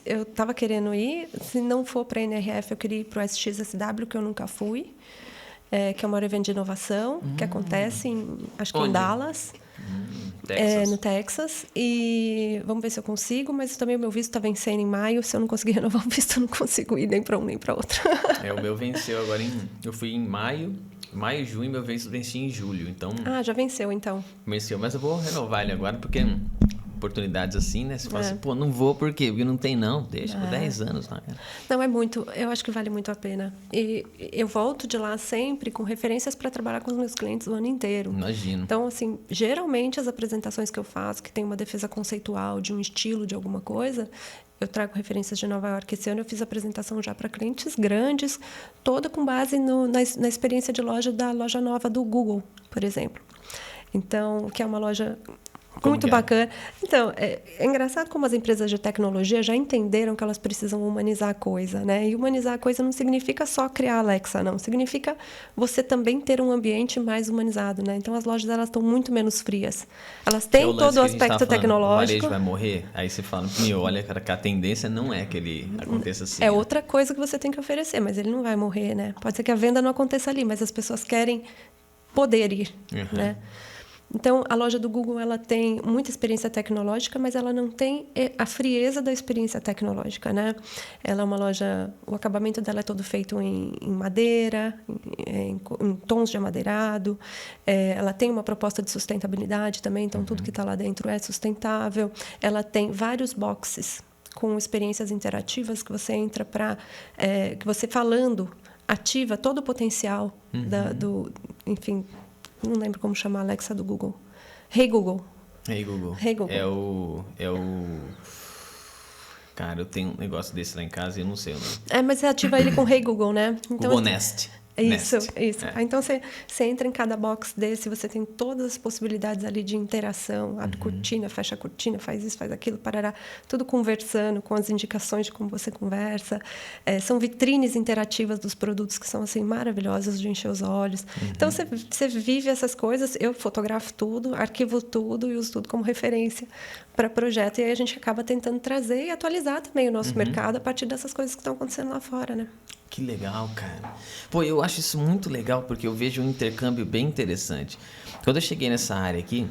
eu tava querendo ir. Se não for para a NRF, eu queria ir para o SXSW, que eu nunca fui. Que é um maior evento de inovação, que acontece, acho que em Dallas. Texas. No Texas. E vamos ver se eu consigo, mas também o meu visto está vencendo em maio. Se eu não conseguir renovar o visto, eu não consigo ir nem para um nem para outro. O meu venceu agora eu fui em maio e junho, meu visto vencia em julho, então... já venceu, então. Venceu, mas eu vou renovar ele agora, porque oportunidades assim, né? Você fala assim, não vou por quê? Porque não tem não, deixa por 10 anos lá. Não, é muito, eu acho que vale muito a pena. E eu volto de lá sempre com referências para trabalhar com os meus clientes o ano inteiro. Imagino. Então, assim, geralmente as apresentações que eu faço, que tem uma defesa conceitual de um estilo, de alguma coisa, eu trago referências de Nova York. Esse ano eu fiz apresentação já para clientes grandes, toda com base na experiência de loja da loja nova do Google, por exemplo. Então, que é uma loja Muito bacana. Então, é engraçado como as empresas de tecnologia já entenderam que elas precisam humanizar a coisa, né? E humanizar a coisa não significa só criar a Alexa, não. Significa você também ter um ambiente mais humanizado, né? Então, as lojas, elas estão muito menos frias. Elas têm todo o aspecto tecnológico. O varejo vai morrer? Aí você fala, olha, cara, que a tendência não é que ele aconteça assim. É outra coisa que você tem que oferecer, mas ele não vai morrer, né? Pode ser que a venda não aconteça ali, mas as pessoas querem poder ir, né? Então, a loja do Google, ela tem muita experiência tecnológica, mas ela não tem a frieza da experiência tecnológica, né? Ela é uma loja... O acabamento dela é todo feito em madeira, em tons de amadeirado. Ela tem uma proposta de sustentabilidade também, então tudo que está lá dentro é sustentável. Ela tem vários boxes com experiências interativas que você entra para... que você falando ativa todo o potencial enfim... Não lembro como chamar a Alexa do Google. Hey Google. Hey Google. Hey Google. É o... Cara, eu tenho um negócio desse lá em casa e eu não sei o nome. Mas você ativa ele com Hey Google, né? Então, Google Nest. Isso. Então, você entra em cada box desse, você tem todas as possibilidades ali de interação. Abre cortina, fecha a cortina, faz isso, faz aquilo, parará. Tudo conversando, com as indicações de como você conversa. São vitrines interativas dos produtos que são, assim, maravilhosas de encher os olhos. Então, você vive essas coisas. Eu fotografo tudo, arquivo tudo e uso tudo como referência para projeto. E aí a gente acaba tentando trazer e atualizar também o nosso mercado a partir dessas coisas que estão acontecendo lá fora, né? Que legal, cara. Pô, eu acho isso muito legal porque eu vejo um intercâmbio bem interessante. Quando eu cheguei nessa área aqui,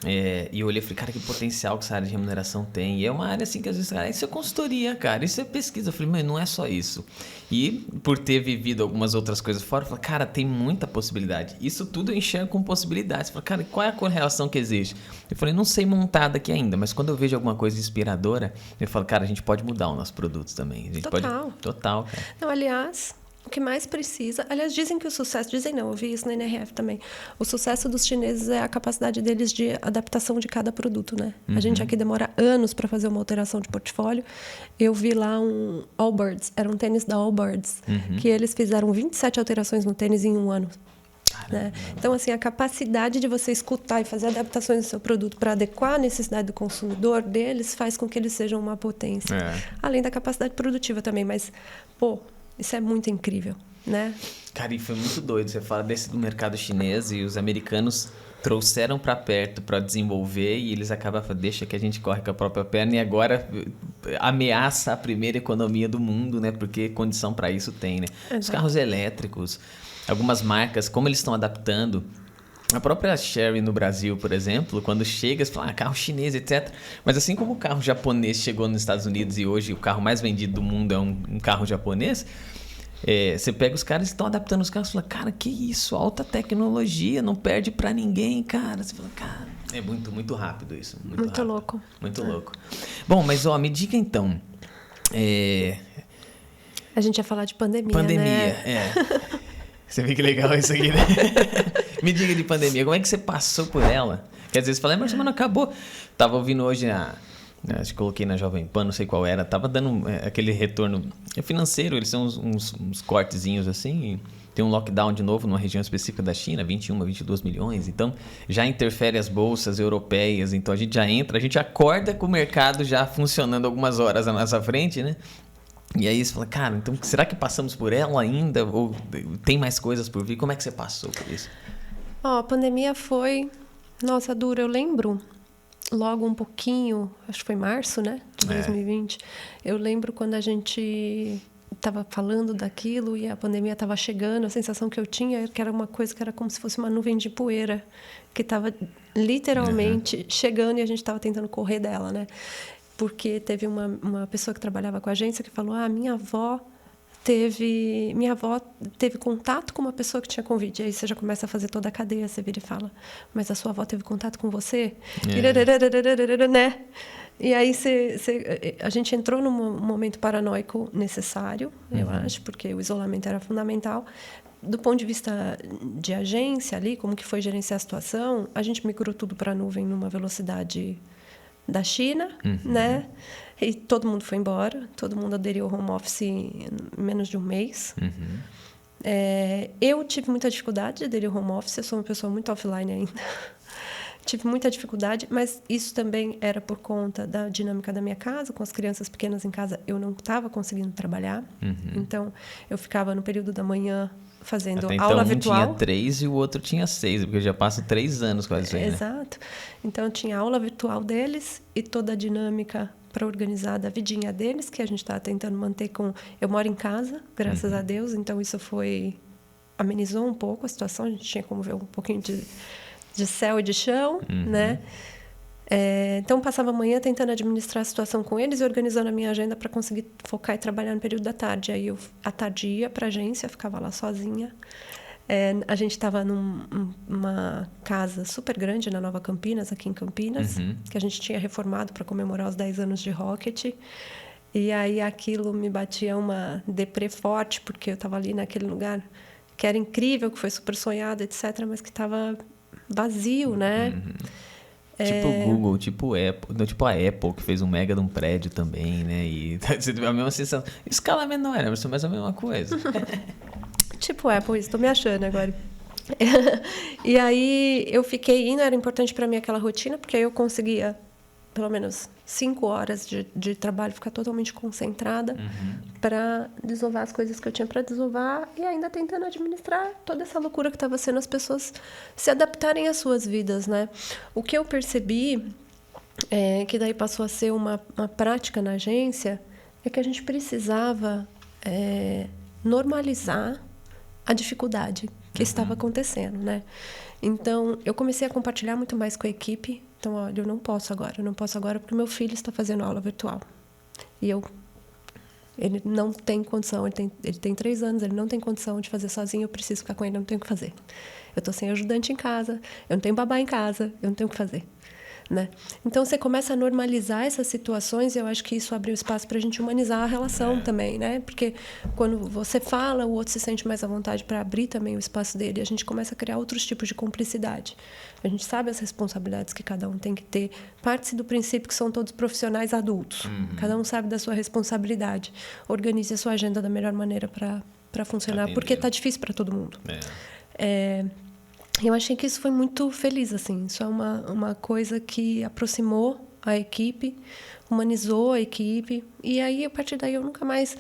e eu olhei e falei, cara, que potencial que essa área de remuneração tem. E é uma área assim que às vezes, cara, isso é consultoria, cara, isso é pesquisa. Eu falei, mas não é só isso. E por ter vivido algumas outras coisas fora, eu falei, cara, tem muita possibilidade. Isso tudo eu enxergo com possibilidades. Eu falei, cara, qual é a correlação que existe? Eu falei, não sei montada aqui ainda, mas quando eu vejo alguma coisa inspiradora, eu falo, cara, a gente pode mudar os nossos produtos também. A gente Total. Total, cara. Não, aliás... O que mais precisa... Aliás, dizem que o sucesso... Dizem não, eu vi isso na NRF também. O sucesso dos chineses é a capacidade deles de adaptação de cada produto, né? A gente aqui demora anos para fazer uma alteração de portfólio. Eu vi lá um Allbirds, era um tênis da Allbirds, que eles fizeram 27 alterações no tênis em um ano. Né? Então, assim, a capacidade de você escutar e fazer adaptações do seu produto para adequar a necessidade do consumidor deles faz com que eles sejam uma potência. Além da capacidade produtiva também, mas, pô... Isso é muito incrível, né? Cara, e foi muito doido. Você fala desse do mercado chinês e os americanos trouxeram para perto para desenvolver e eles acabam falando, deixa que a gente corre com a própria perna e agora ameaça a primeira economia do mundo, né? Porque condição para isso tem, né? Os carros elétricos, algumas marcas, como eles estão adaptando. A própria Chery no Brasil, por exemplo, quando chega, você fala, carro chinês, etc. Mas assim como o carro japonês chegou nos Estados Unidos e hoje o carro mais vendido do mundo é um carro japonês, você pega os caras que estão adaptando os carros e fala, cara, que isso, alta tecnologia, não perde pra ninguém, cara. Você fala, cara, é muito rápido isso. Muito louco. Muito louco. Bom, mas me diga então... A gente ia falar de pandemia, né? Você vê que legal isso aqui, né? Me diga de pandemia, como é que você passou por ela? Porque às vezes você fala, mas semana acabou. Tava ouvindo hoje, acho que coloquei na Jovem Pan, não sei qual era, tava dando aquele retorno financeiro, eles são uns cortezinhos assim, e tem um lockdown de novo numa região específica da China, 21, 22 milhões, então já interfere as bolsas europeias, então a gente já entra, a gente acorda com o mercado já funcionando algumas horas à nossa frente, né? E aí você fala, cara, então será que passamos por ela ainda? Ou tem mais coisas por vir? Como é que você passou por isso? A pandemia foi... Nossa, dura. Eu lembro logo um pouquinho, acho que foi março, né? De 2020. Eu lembro quando a gente estava falando daquilo e a pandemia estava chegando, a sensação que eu tinha que era uma coisa que era como se fosse uma nuvem de poeira que estava literalmente chegando e a gente estava tentando correr dela, né? Porque teve uma pessoa que trabalhava com a agência que falou, minha avó teve contato com uma pessoa que tinha Covid. E aí você já começa a fazer toda a cadeia, você vira e fala, mas a sua avó teve contato com você? Né? E aí a gente entrou num momento paranoico necessário, eu acho, porque o isolamento era fundamental. Do ponto de vista de agência ali, como que foi gerenciar a situação, a gente migrou tudo para a nuvem numa velocidade da China, né? E todo mundo foi embora, todo mundo aderiu ao home office em menos de um mês. Eu tive muita dificuldade de aderir ao home office, eu sou uma pessoa muito offline ainda. tive muita dificuldade, mas isso também era por conta da dinâmica da minha casa. Com as crianças pequenas em casa, eu não estava conseguindo trabalhar. Então, eu ficava no período da manhã fazendo Até então, aula um virtual. tinha 3 e o outro tinha 6, porque eu já passo 3 anos quase isso aí, né? Exato. Então, eu tinha aula virtual deles e toda a dinâmica para organizar da vidinha deles, que a gente está tentando manter com... Eu moro em casa, graças a Deus, então isso amenizou um pouco a situação. A gente tinha como ver um pouquinho de céu e de chão, né? Então, passava a manhã tentando administrar a situação com eles e organizando a minha agenda para conseguir focar e trabalhar no período da tarde. Aí, à tarde, ia para a agência, ficava lá sozinha. A gente estava numa casa super grande na Nova Campinas, aqui em Campinas, que a gente tinha reformado para comemorar os 10 anos de Rocket. E aí, aquilo me batia uma deprê forte, porque eu estava ali naquele lugar que era incrível, que foi super sonhado, etc., mas que estava vazio, né? Tipo o Google, tipo Apple, não, tipo a Apple, que fez um mega de um prédio também, né? E você teve a mesma sensação. Escala menor, né? Mas mais a mesma coisa. Tipo Apple, estou me achando agora. E aí eu fiquei indo, era importante para mim aquela rotina, porque aí eu conseguia pelo menos 5 horas de trabalho, ficar totalmente concentrada para desovar as coisas que eu tinha para desovar e ainda tentando administrar toda essa loucura que estava sendo as pessoas se adaptarem às suas vidas, né? O que eu percebi, que daí passou a ser uma prática na agência, é que a gente precisava normalizar a dificuldade que estava acontecendo, né? Então, eu comecei a compartilhar muito mais com a equipe. Então, olha, eu não posso agora porque meu filho está fazendo aula virtual. E ele não tem condição, ele tem 3 anos, ele não tem condição de fazer sozinho, eu preciso ficar com ele, eu não tenho o que fazer. Eu estou sem ajudante em casa, eu não tenho babá em casa, eu não tenho o que fazer. Né? Então, você começa a normalizar essas situações e eu acho que isso abre o espaço para a gente humanizar a relação também, né? Porque quando você fala, o outro se sente mais à vontade para abrir também o espaço dele e a gente começa a criar outros tipos de cumplicidade. A gente sabe as responsabilidades que cada um tem que ter. Parte-se do princípio que são todos profissionais adultos. Cada um sabe da sua responsabilidade. Organize a sua agenda da melhor maneira para funcionar, porque está difícil para todo mundo. Eu achei que isso foi muito feliz, assim. Isso é uma coisa que aproximou a equipe, humanizou a equipe. E aí, a partir daí, eu nunca mais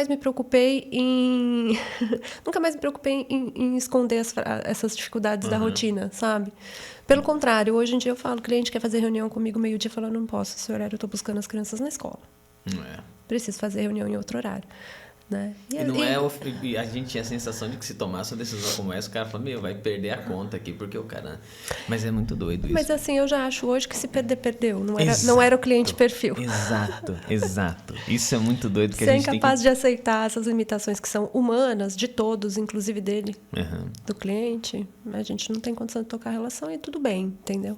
me preocupei em... nunca mais me preocupei em esconder essas dificuldades da rotina, sabe? Pelo contrário, hoje em dia eu falo, o cliente quer fazer reunião comigo meio-dia, eu falo, não posso, esse horário eu estou buscando as crianças na escola. Preciso fazer reunião em outro horário. Né? E a gente tinha a sensação de que se tomasse uma decisão como essa, o cara fala, vai perder a conta aqui, porque o cara... Mas é muito doido isso. Mas assim, eu já acho hoje que se perder, perdeu. Não era o cliente perfil. Exato. Isso é muito doido. Que Você é incapaz de aceitar essas limitações que são humanas, de todos, inclusive dele, do cliente. A gente não tem condição de tocar a relação e tudo bem, entendeu?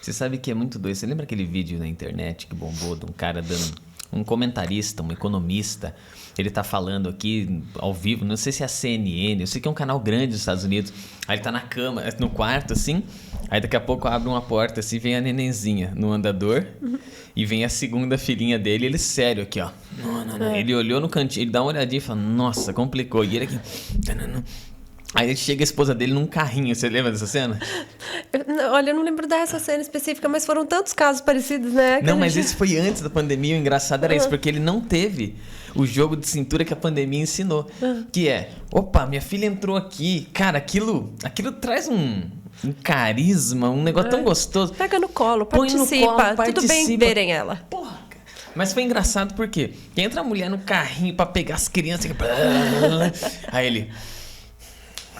Você sabe que é muito doido. Você lembra aquele vídeo na internet que bombou de um cara dando... Um comentarista, um economista, ele tá falando aqui ao vivo, não sei se é a CNN, eu sei que é um canal grande dos Estados Unidos. Aí ele tá na cama, no quarto, assim, aí daqui a pouco abre uma porta, assim, vem a nenenzinha no andador e vem a segunda filhinha dele, ele sério aqui, ó. Não. Ele olhou no cantinho, ele dá uma olhadinha e fala, nossa, complicou. E ele aqui... Aí chega a esposa dele num carrinho, você lembra dessa cena? Olha, eu não lembro dessa cena específica, mas foram tantos casos parecidos, né? Não, mas esse foi antes da pandemia, o engraçado era isso, porque ele não teve o jogo de cintura que a pandemia ensinou. Que é, opa, minha filha entrou aqui, cara, aquilo traz um carisma, um negócio tão gostoso. Pega no colo, participa, tudo bem verem ela. Porra, mas foi engraçado porque entra a mulher no carrinho pra pegar as crianças, aí ele...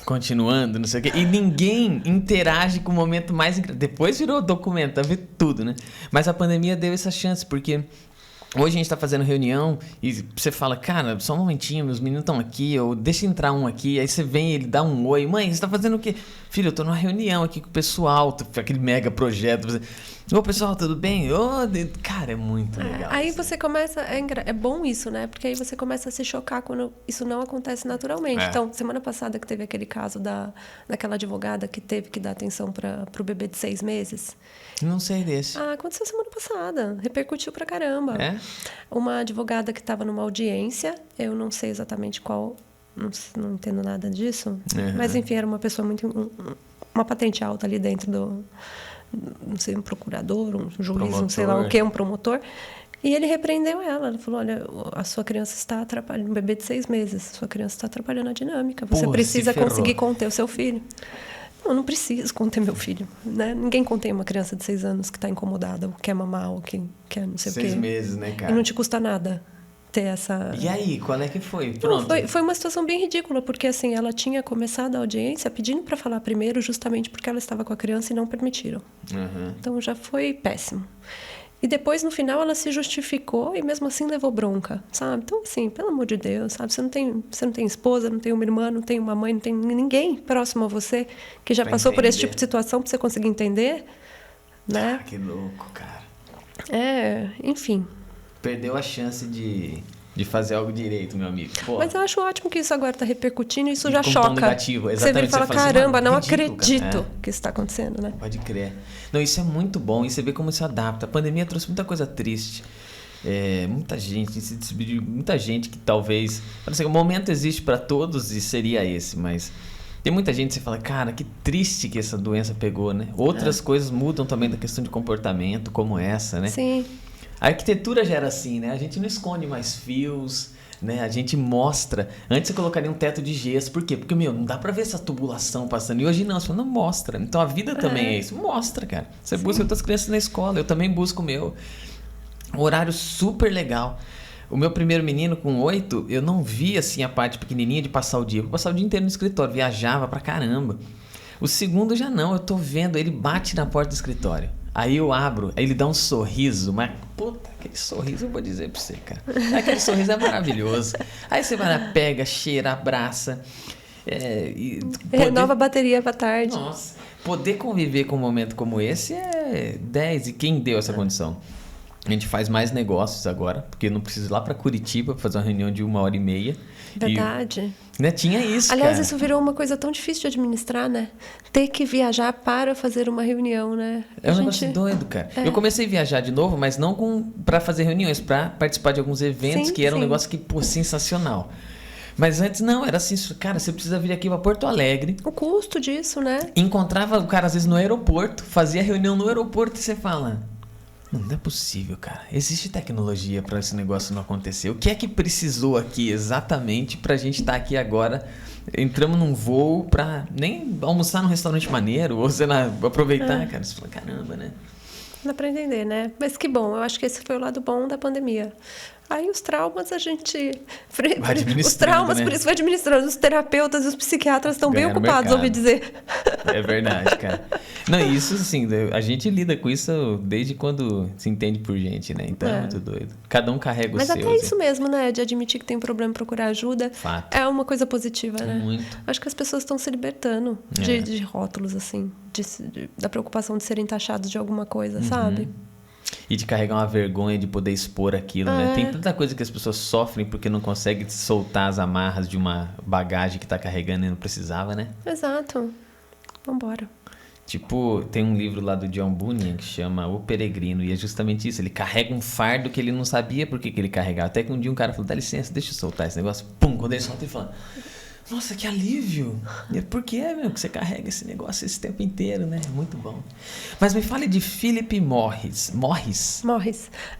Continuando, não sei o quê. E ninguém interage com o momento mais... Depois virou documento, vê tudo, né? Mas a pandemia deu essa chance, porque hoje a gente tá fazendo reunião e você fala, cara, só um momentinho, meus meninos estão aqui, ou deixa entrar um aqui. Aí você vem, ele dá um oi. Mãe, você tá fazendo o quê? Filho, eu tô numa reunião aqui com o pessoal, aquele mega projeto. Ô, pessoal, tudo bem? Cara, é muito legal. Aí você começa... É bom isso, né? Porque aí você começa a se chocar quando isso não acontece naturalmente. Então, semana passada que teve aquele caso daquela advogada que teve que dar atenção para o bebê de 6 meses. Não sei desse. Aconteceu semana passada. Repercutiu pra caramba. Uma advogada que estava numa audiência, eu não sei exatamente qual... Não entendo nada disso. Mas, enfim, era uma pessoa muito... Uma patente alta ali dentro não sei, um procurador, um juiz, Promotor. não sei lá o que, um promotor. E ele repreendeu ela. Ele falou, olha, a sua criança está atrapalhando, um bebê de 6 meses, sua criança está atrapalhando a dinâmica. Você precisa conseguir conter o seu filho. Não preciso conter meu filho, né? Ninguém contém uma criança de 6 anos que está incomodada, ou quer mamar, ou que quer não sei o quê. 6 meses, né, cara? E não te custa nada ter essa... E aí, qual é que foi? Pronto. Não, foi uma situação bem ridícula, porque assim, ela tinha começado a audiência pedindo para falar primeiro, justamente porque ela estava com a criança e não permitiram. Uhum. Então já foi péssimo. E depois, no final, ela se justificou e mesmo assim levou bronca, sabe? Então, assim, pelo amor de Deus, sabe? Você não tem esposa, não tem uma irmã, não tem uma mãe, não tem ninguém próximo a você que já pra passou entender. por esse tipo de situação para você conseguir entender, né? Ah, que louco, cara. Enfim. Perdeu a chance de fazer algo direito, meu amigo. Pô. Mas eu acho ótimo que isso agora está repercutindo e isso já com choca. tom negativo, Você vê e exatamente. fala, Você fala assim, caramba, não ridículo, acredito cara. que isso está acontecendo, né? Pode crer. Não, isso é muito bom. E você vê como isso adapta. A pandemia trouxe muita coisa triste. Muita gente que talvez... Assim, o momento existe para todos e seria esse, mas... Tem muita gente que você fala, cara, que triste que essa doença pegou, né? Outras coisas mudam também da questão de comportamento, como essa, né? Sim. A arquitetura já era assim, né? A gente não esconde mais fios, né? A gente mostra. Antes você colocaria um teto de gesso. Por quê? Porque, não dá pra ver essa tubulação passando. E hoje não, você fala, não mostra. Então a vida também é isso. Mostra, cara. Você busca outras crianças na escola. Eu também busco o meu. Um horário super legal. O meu primeiro menino, com 8, eu não via assim a parte pequenininha de passar o dia. Eu passava o dia inteiro no escritório, viajava pra caramba. O segundo já não, eu tô vendo, ele bate na porta do escritório. Aí eu abro, aí ele dá um sorriso, mas puta, aquele sorriso eu vou dizer pra você, cara. Aquele sorriso é maravilhoso. Aí você vai lá, pega, cheira, abraça. Renova a bateria pra tarde. Nossa, poder conviver com um momento como esse é 10. E quem deu essa condição? A gente faz mais negócios agora, porque eu não preciso ir lá pra Curitiba pra fazer uma reunião de 1h30. Verdade. Né, tinha isso, Aliás, cara. isso virou uma coisa tão difícil de administrar, né? Ter que viajar para fazer uma reunião, né? É um negócio doido, cara. Eu comecei a viajar de novo, mas não pra fazer reuniões, pra participar de alguns eventos, que era um negócio que, pô, sensacional. Mas antes não, era assim, cara, você precisa vir aqui pra Porto Alegre. O custo disso, né? Encontrava o cara, às vezes, no aeroporto, fazia reunião no aeroporto e você fala... Não é possível, cara. Existe tecnologia para esse negócio não acontecer. O que é que precisou aqui exatamente pra gente estar aqui agora? Entramos num voo pra nem almoçar num restaurante maneiro, ou sei lá, aproveitar, cara. Você fala, caramba, né? Dá pra entender, né? Mas que bom, eu acho que esse foi o lado bom da pandemia. Aí os traumas a gente... Os traumas, né? por isso vai administrando. Os terapeutas e os psiquiatras estão bem ocupados, ouvi dizer. É verdade, cara. Não, isso assim, a gente lida com isso desde quando se entende por gente, né? Então é muito doido. Cada um carrega o seu. Mas até isso mesmo, né? De admitir que tem problema, procurar ajuda. Fato. É uma coisa positiva, né? Muito. Acho que as pessoas estão se libertando de rótulos, assim. Da preocupação de serem taxados de alguma coisa, sabe? E de carregar uma vergonha de poder expor aquilo, né? Tem tanta coisa que as pessoas sofrem porque não conseguem soltar as amarras de uma bagagem que tá carregando e não precisava, né? Exato. Vambora. Tipo, tem um livro lá do John Bunyan que chama O Peregrino, e é justamente isso. Ele carrega um fardo que ele não sabia por que ele carregava. Até que um dia um cara falou, dá licença, deixa eu soltar esse negócio. Pum, quando ele solta, ele fala... Nossa, que alívio! E por que, meu, que você carrega esse negócio esse tempo inteiro, né? Muito bom. Mas me fale de Philip Morris. Morris.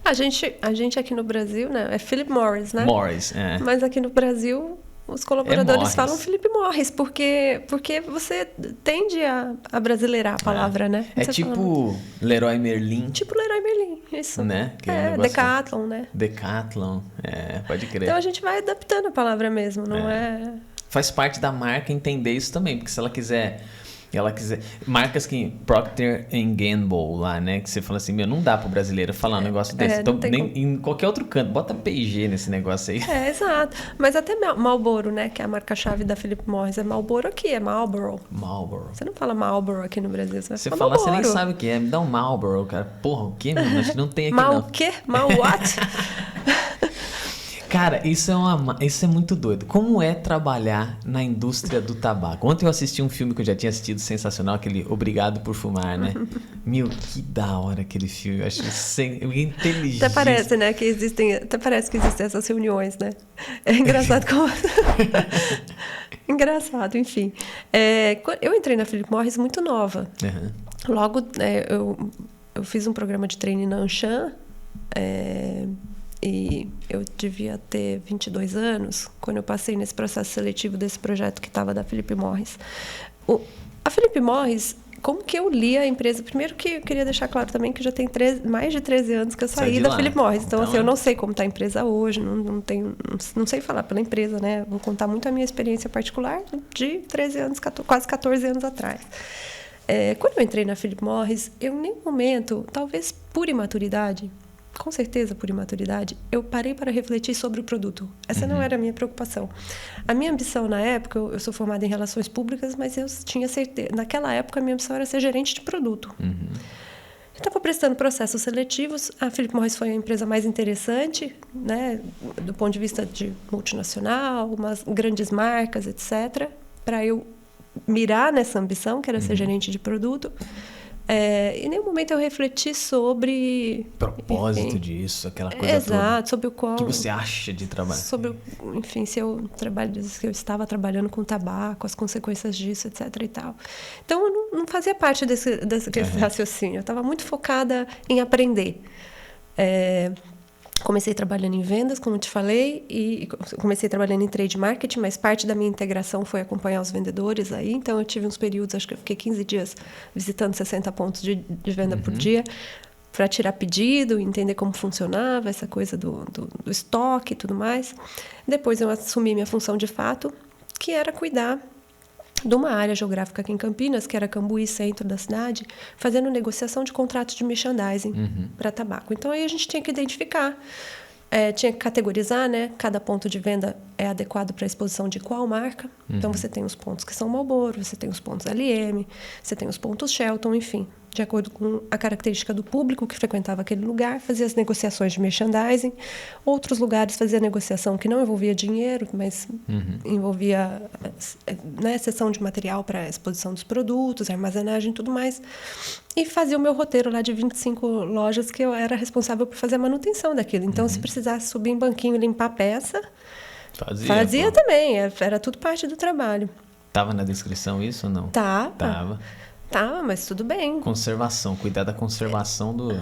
A gente aqui no Brasil, né? É Philip Morris, né? Morris, é. Mas aqui no Brasil, os colaboradores falam Philip Morris, porque você tende a brasileirar a palavra, né? É tipo Leroy Merlin. Tipo Leroy Merlin, isso. Né? Que Decathlon, né? Decathlon, pode crer. Então a gente vai adaptando a palavra mesmo, não é... Faz parte da marca entender isso também, porque se ela quiser... Marcas que... Procter & Gamble lá, né? Que você fala assim, não dá pro brasileiro falar um negócio desse. Então, em qualquer outro canto, bota P&G nesse negócio aí. Exato. Mas até Marlboro, né? Que é a marca-chave da Philip Morris. É Marlboro aqui, é Marlboro. Marlboro. Você não fala Marlboro aqui no Brasil, você vai falar Marlboro. Você nem Marlboro. sabe o que é. Me dá um Marlboro, cara. Porra, o quê, mano? Acho que não tem aqui, Mal não. o quê? Mal what? Cara, isso é muito doido. Como é trabalhar na indústria do tabaco? Ontem eu assisti um filme que eu já tinha assistido, sensacional, aquele Obrigado por Fumar, né? Meu, que da hora aquele filme. Eu acho inteligente. Até parece, né, que existem essas reuniões, né? É engraçado como... Engraçado, enfim. Eu entrei na Philip Morris muito nova. Uhum. Logo, eu fiz um programa de treino na Anshan, e eu devia ter 22 anos quando eu passei nesse processo seletivo desse projeto que estava da Philip Morris. A Philip Morris, como que eu li a empresa? Primeiro que eu queria deixar claro também que já tem mais de 13 anos que eu saí da Philip Morris. Então, assim, eu não sei como está a empresa hoje, não sei falar pela empresa, né? Vou contar muito a minha experiência particular de 13 anos, quase 14 anos atrás. Quando eu entrei na Philip Morris, eu em nenhum momento, talvez por imaturidade, com certeza por imaturidade, eu parei para refletir sobre o produto. Essa não era a minha preocupação. A minha ambição na época, eu sou formada em relações públicas, mas eu tinha certeza, naquela época a minha ambição era ser gerente de produto. Eu estava prestando processos seletivos, a Philip Morris foi a empresa mais interessante, né, do ponto de vista de multinacional, umas grandes marcas, etc., para eu mirar nessa ambição, que era ser gerente de produto. Em nenhum momento eu refleti sobre... propósito disso, aquela coisa toda. Exato, sobre o qual... O que você acha de trabalho? Sobre, enfim, se eu estava trabalhando com tabaco, as consequências disso, etc. e tal. Então, eu não fazia parte desse raciocínio. Eu estava muito focada em aprender. Comecei trabalhando em vendas, como eu te falei, e comecei trabalhando em trade marketing, mas parte da minha integração foi acompanhar os vendedores aí. Então, eu tive uns períodos, acho que eu fiquei 15 dias visitando 60 pontos de venda por dia para tirar pedido, entender como funcionava essa coisa do estoque e tudo mais. Depois, eu assumi minha função de fato, que era cuidar de uma área geográfica aqui em Campinas, que era Cambuí, centro da cidade, fazendo negociação de contratos de merchandising para tabaco. Então, aí a gente tinha que identificar, tinha que categorizar, né? Cada ponto de venda é adequado para a exposição de qual marca. Então, você tem os pontos que são Marlboro, você tem os pontos LM, você tem os pontos Shelton, enfim. De acordo com a característica do público que frequentava aquele lugar, fazia as negociações de merchandising. Outros lugares fazia negociação que não envolvia dinheiro, mas envolvia, né, seção de material para exposição dos produtos, armazenagem e tudo mais. E fazia o meu roteiro lá de 25 lojas que eu era responsável por fazer a manutenção daquilo. Então, se precisasse subir em banquinho e limpar a peça, fazia também. Era tudo parte do trabalho. Tava na descrição isso ou não? Tava, mas tudo bem. Conservação, cuidar da conservação do...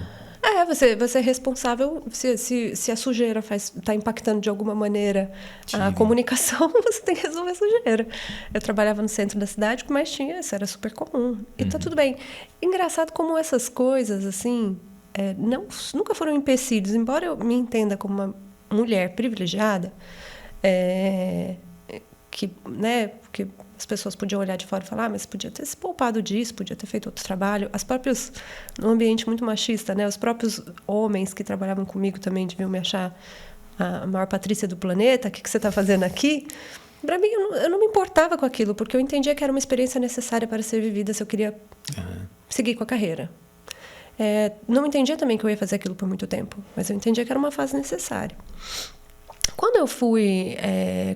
Você é responsável, se a sujeira está impactando de alguma maneira a comunicação, você tem que resolver a sujeira. Eu trabalhava no centro da cidade, mas isso era super comum. E tá tudo bem. Engraçado como essas coisas, assim, nunca foram empecilhos. Embora eu me entenda como uma mulher privilegiada, que as pessoas podiam olhar de fora e falar, mas podia ter se poupado disso, podia ter feito outro trabalho. Num ambiente muito machista, né? Os próprios homens que trabalhavam comigo também deviam me achar a maior Patrícia do planeta. O que você está fazendo aqui? Para mim, eu não me importava com aquilo, porque eu entendia que era uma experiência necessária para ser vivida se eu queria seguir com a carreira. Não entendia também que eu ia fazer aquilo por muito tempo, mas eu entendia que era uma fase necessária. Quando eu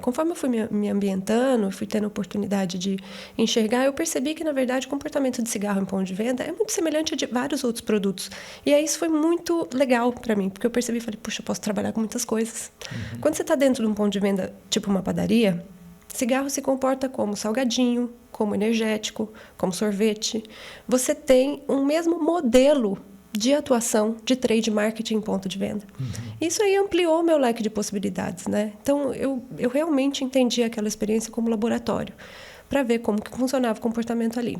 conforme eu fui me ambientando, fui tendo a oportunidade de enxergar, eu percebi que, na verdade, o comportamento de cigarro em ponto de venda é muito semelhante a de vários outros produtos. E aí isso foi muito legal para mim, porque eu percebi e falei, puxa, eu posso trabalhar com muitas coisas. Quando você está dentro de um ponto de venda, tipo uma padaria, cigarro se comporta como salgadinho, como energético, como sorvete. Você tem um mesmo modelo de atuação de trade marketing em ponto de venda. Isso aí ampliou meu leque de possibilidades, né? Então, eu realmente entendi aquela experiência como laboratório para ver como que funcionava o comportamento ali.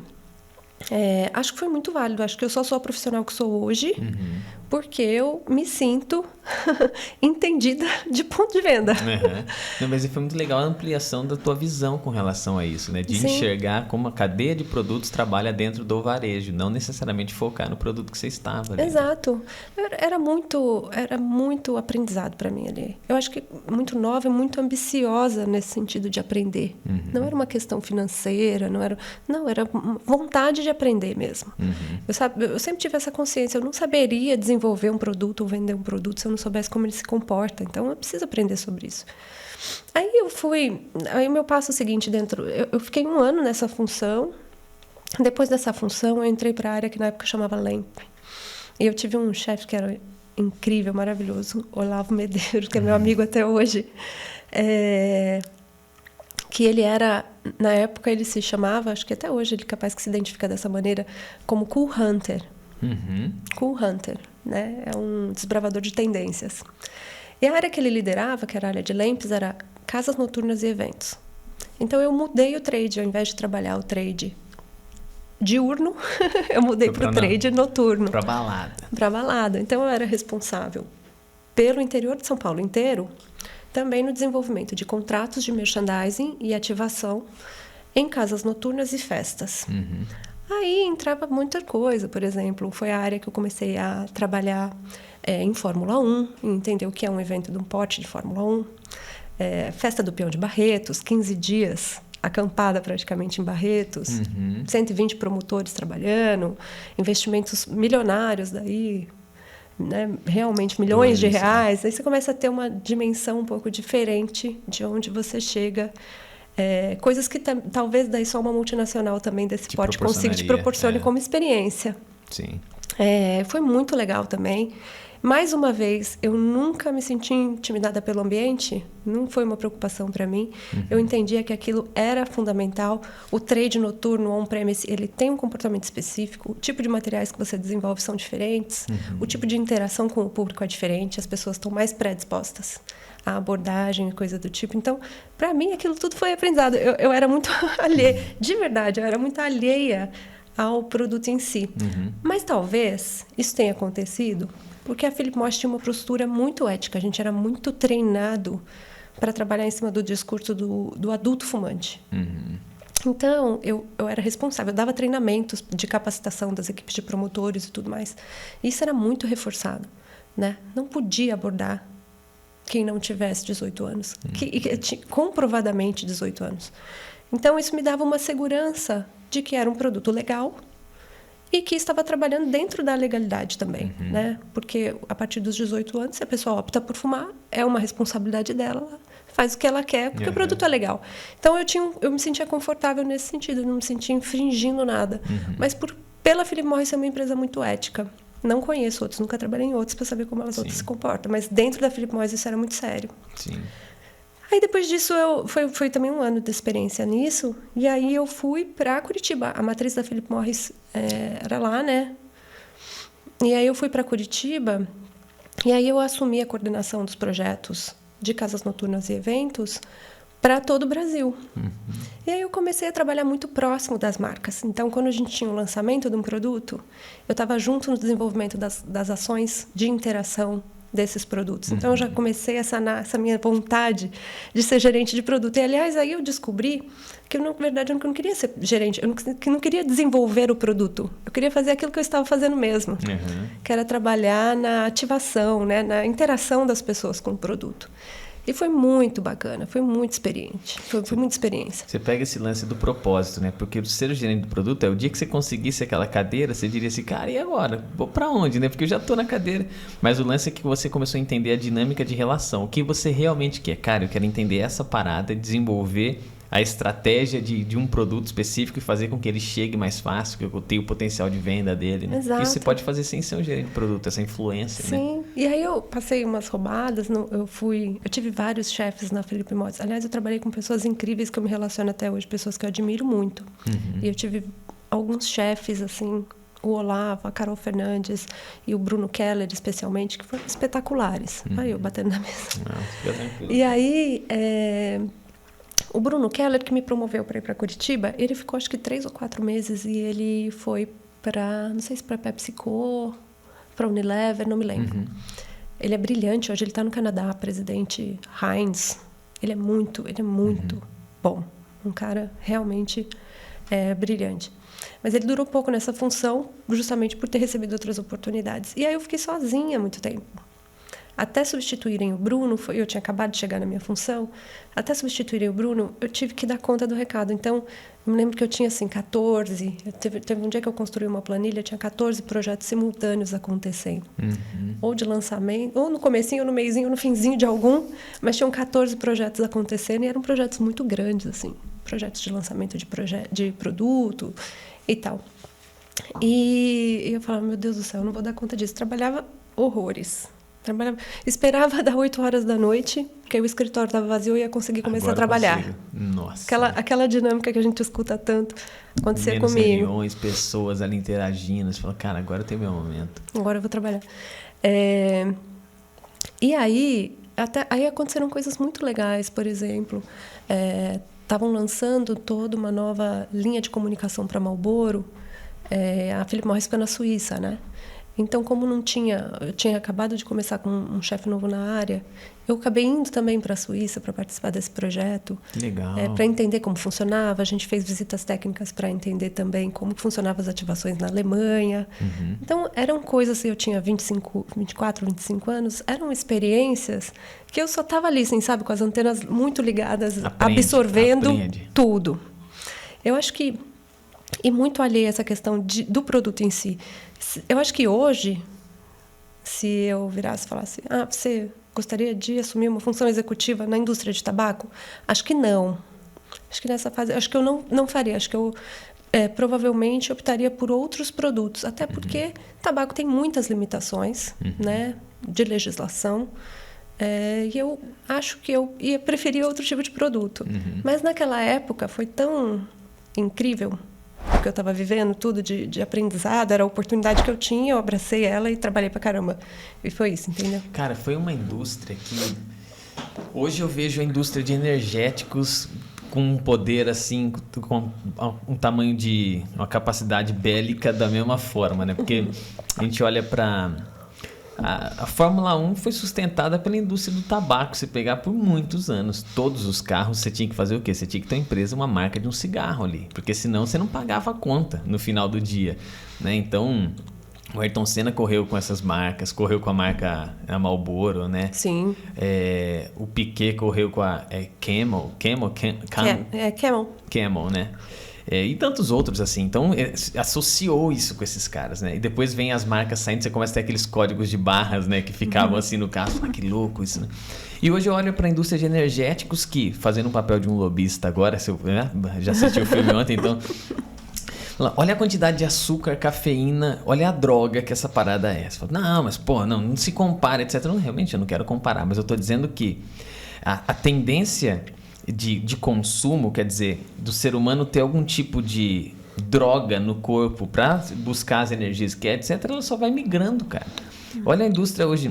Acho que foi muito válido. Acho que eu só sou a profissional que sou hoje porque eu me sinto entendida de ponto de venda. Não, mas foi muito legal a ampliação da tua visão com relação a isso, né? De enxergar como a cadeia de produtos trabalha dentro do varejo, não necessariamente focar no produto que você estava ali. Exato. Era muito aprendizado para mim ali. Eu acho que muito nova e muito ambiciosa nesse sentido de aprender. Não era uma questão financeira, era vontade de aprender mesmo. Eu sempre tive essa consciência. Eu não saberia desenvolver um produto ou vender um produto se eu não soubesse como ele se comporta. Então, eu preciso aprender sobre isso. Aí o meu passo seguinte eu fiquei 1 ano nessa função. Depois dessa função, eu entrei para a área que na época chamava LAMP. E eu tive um chefe que era incrível, maravilhoso, Olavo Medeiros, que é meu amigo até hoje, que ele era, na época ele se chamava, acho que até hoje ele é capaz que se identifica dessa maneira, como Cool Hunter. Cool Hunter, né? É um desbravador de tendências. E a área que ele liderava, que era a área de Lamps, era casas noturnas e eventos. Então eu mudei o trade, ao invés de trabalhar o trade diurno, eu mudei para o trade noturno. Para balada. Para balada. Então eu era responsável pelo interior de São Paulo inteiro, também no desenvolvimento de contratos de merchandising e ativação em casas noturnas e festas. Aí entrava muita coisa, por exemplo, foi a área que eu comecei a trabalhar em Fórmula 1, entender o que é um evento de um porte de Fórmula 1, festa do Peão de Barretos, 15 dias, acampada praticamente em Barretos, 120 promotores trabalhando, investimentos milionários daí, né? Realmente milhões de reais. Aí você começa a ter uma dimensão um pouco diferente de onde você chega. Coisas que talvez daí só uma multinacional também desse porte consiga te proporcione como experiência. Sim. Foi muito legal também. Mais uma vez, eu nunca me senti intimidada pelo ambiente, não foi uma preocupação para mim. Eu entendia que aquilo era fundamental. O trade noturno on-premise, ele tem um comportamento específico, o tipo de materiais que você desenvolve são diferentes, o tipo de interação com o público é diferente, as pessoas estão mais predispostas à abordagem e coisa do tipo. Então, para mim, aquilo tudo foi aprendizado. Eu era muito alheia, de verdade, eu era muito alheia ao produto em si. Mas talvez isso tenha acontecido porque a Philip Morris tinha uma postura muito ética. A gente era muito treinado para trabalhar em cima do discurso do adulto fumante. Então, eu era responsável. Eu dava treinamentos de capacitação das equipes de promotores e tudo mais. Isso era muito reforçado, né? Não podia abordar quem não tivesse 18 anos. Comprovadamente 18 anos. Então, isso me dava uma segurança de que era um produto legal e que estava trabalhando dentro da legalidade também, né? Porque a partir dos 18 anos, se a pessoa opta por fumar, é uma responsabilidade dela, ela faz o que ela quer, porque o produto é legal. Então, eu me sentia confortável nesse sentido, eu não me sentia infringindo nada. Mas pela Philip Morris ser uma empresa muito ética. Não conheço outros, nunca trabalhei em outros para saber como elas outras se comportam, mas dentro da Philip Morris isso era muito sério. Sim. Aí depois disso foi também um ano de experiência nisso, e aí eu fui para Curitiba. A matriz da Philip Morris era lá, né? E aí eu fui para Curitiba e aí eu assumi a coordenação dos projetos de casas noturnas e eventos para todo o Brasil. E aí eu comecei a trabalhar muito próximo das marcas. Então, quando a gente tinha um lançamento de um produto, eu estava junto no desenvolvimento das ações de interação desses produtos. Então, eu já comecei a sanar essa minha vontade de ser gerente de produto. E, aliás, aí eu descobri que, na verdade, eu não queria ser gerente, eu não queria desenvolver o produto. Eu queria fazer aquilo que eu estava fazendo mesmo, que era trabalhar na ativação, né, na interação das pessoas com o produto. E foi muito bacana, foi muito experiente. Foi muita experiência. Você pega esse lance do propósito, né? Porque ser o gerente do produto é o dia que você conseguisse aquela cadeira, você diria assim, cara, e agora? Vou pra onde, né? Porque eu já tô na cadeira. Mas o lance é que você começou a entender a dinâmica de relação. O que você realmente quer? Cara, eu quero entender essa parada, desenvolver a estratégia de um produto específico e fazer com que ele chegue mais fácil, que eu tenha o potencial de venda dele, né? Exato. Isso você pode fazer sem ser um gerente de produto, essa influência, né? Sim. E aí eu passei umas roubadas, eu tive vários chefes na Philip Morris. Aliás, eu trabalhei com pessoas incríveis que eu me relaciono até hoje, pessoas que eu admiro muito. E eu tive alguns chefes, assim, o Olavo, a Carol Fernandes e o Bruno Keller, especialmente, que foram espetaculares. Aí eu batendo na mesa. Não, fica tranquilo. E aí, o Bruno Keller, que me promoveu para ir para Curitiba, ele ficou acho que 3 ou 4 meses e ele foi para, não sei se para PepsiCo, para Unilever, não me lembro. Ele é brilhante, hoje ele está no Canadá, presidente Heinz. Ele é muito bom. Um cara realmente brilhante. Mas ele durou pouco nessa função, justamente por ter recebido outras oportunidades. E aí eu fiquei sozinha há muito tempo. Até substituírem o Bruno, eu tinha acabado de chegar na minha função, até substituírem o Bruno, eu tive que dar conta do recado. Então, eu me lembro que eu tinha, assim, 14... Teve um dia que eu construí uma planilha, tinha 14 projetos simultâneos acontecendo. Ou de lançamento, ou no comecinho, ou no meiozinho, ou no finzinho de algum, mas tinham 14 projetos acontecendo e eram projetos muito grandes, assim. Projetos de lançamento de produto e tal. E eu falava, meu Deus do céu, eu não vou dar conta disso. Trabalhava horrores. Trabalhava, esperava dar 8 horas da noite, que aí o escritório estava vazio e ia conseguir começar a trabalhar. Consigo. Nossa. Aquela dinâmica que a gente escuta tanto acontecer Menos comigo. reuniões, pessoas ali interagindo. Você fala, cara, agora eu tenho meu momento. Agora eu vou trabalhar. E aí aconteceram coisas muito legais, por exemplo. Estavam lançando toda uma nova linha de comunicação para Marlboro. A Philip Morris fica na Suíça, né? Então, como eu tinha acabado de começar com um chefe novo na área, eu acabei indo também para a Suíça para participar desse projeto. Legal. Para entender como funcionava. A gente fez visitas técnicas para entender também como funcionavam as ativações na Alemanha. Uhum. Então, eram coisas, eu tinha 24, 25 anos, eram experiências que eu só estava ali, assim, sabe, com as antenas muito ligadas, absorvendo tudo. Eu acho que... E muito alheia essa questão do produto em si. Eu acho que hoje, se eu virasse e falasse, você gostaria de assumir uma função executiva na indústria de tabaco? Acho que não. Acho que nessa fase, acho que eu não faria. Acho que eu provavelmente optaria por outros produtos. Até porque tabaco tem muitas limitações, né, de legislação. E eu acho que eu ia preferir outro tipo de produto. Mas naquela época foi tão incrível o que eu estava vivendo, tudo de aprendizado, era a oportunidade que eu tinha, eu abracei ela e trabalhei pra caramba. E foi isso, entendeu? Cara, foi uma indústria que... Hoje eu vejo a indústria de energéticos com um poder, assim, com um tamanho de... uma capacidade bélica da mesma forma, né? Porque a gente olha para... A Fórmula 1 foi sustentada pela indústria do tabaco. Você pegar por muitos anos, todos os carros, você tinha que fazer o quê? Você tinha que ter uma empresa, uma marca de um cigarro ali. Porque senão você não pagava a conta no final do dia, né? Então, o Ayrton Senna correu com essas marcas, correu com a marca Marlboro, né? Sim. O Piquet correu com a Camel, né? E tantos outros, assim. Então, associou isso com esses caras, né? E depois vem as marcas saindo, você começa a ter aqueles códigos de barras, né? Que ficavam assim no carro. Que louco isso, né? E hoje eu olho para a indústria de energéticos que, fazendo um papel de um lobista agora, já assisti o filme ontem, então... Olha a quantidade de açúcar, cafeína, olha a droga que essa parada é. Você fala, não, mas pô, não se compara, etc. Realmente eu não quero comparar, mas eu estou dizendo que a tendência... De consumo, quer dizer, do ser humano ter algum tipo de droga no corpo para buscar as energias que é, etc., ela só vai migrando, cara. Olha a indústria hoje,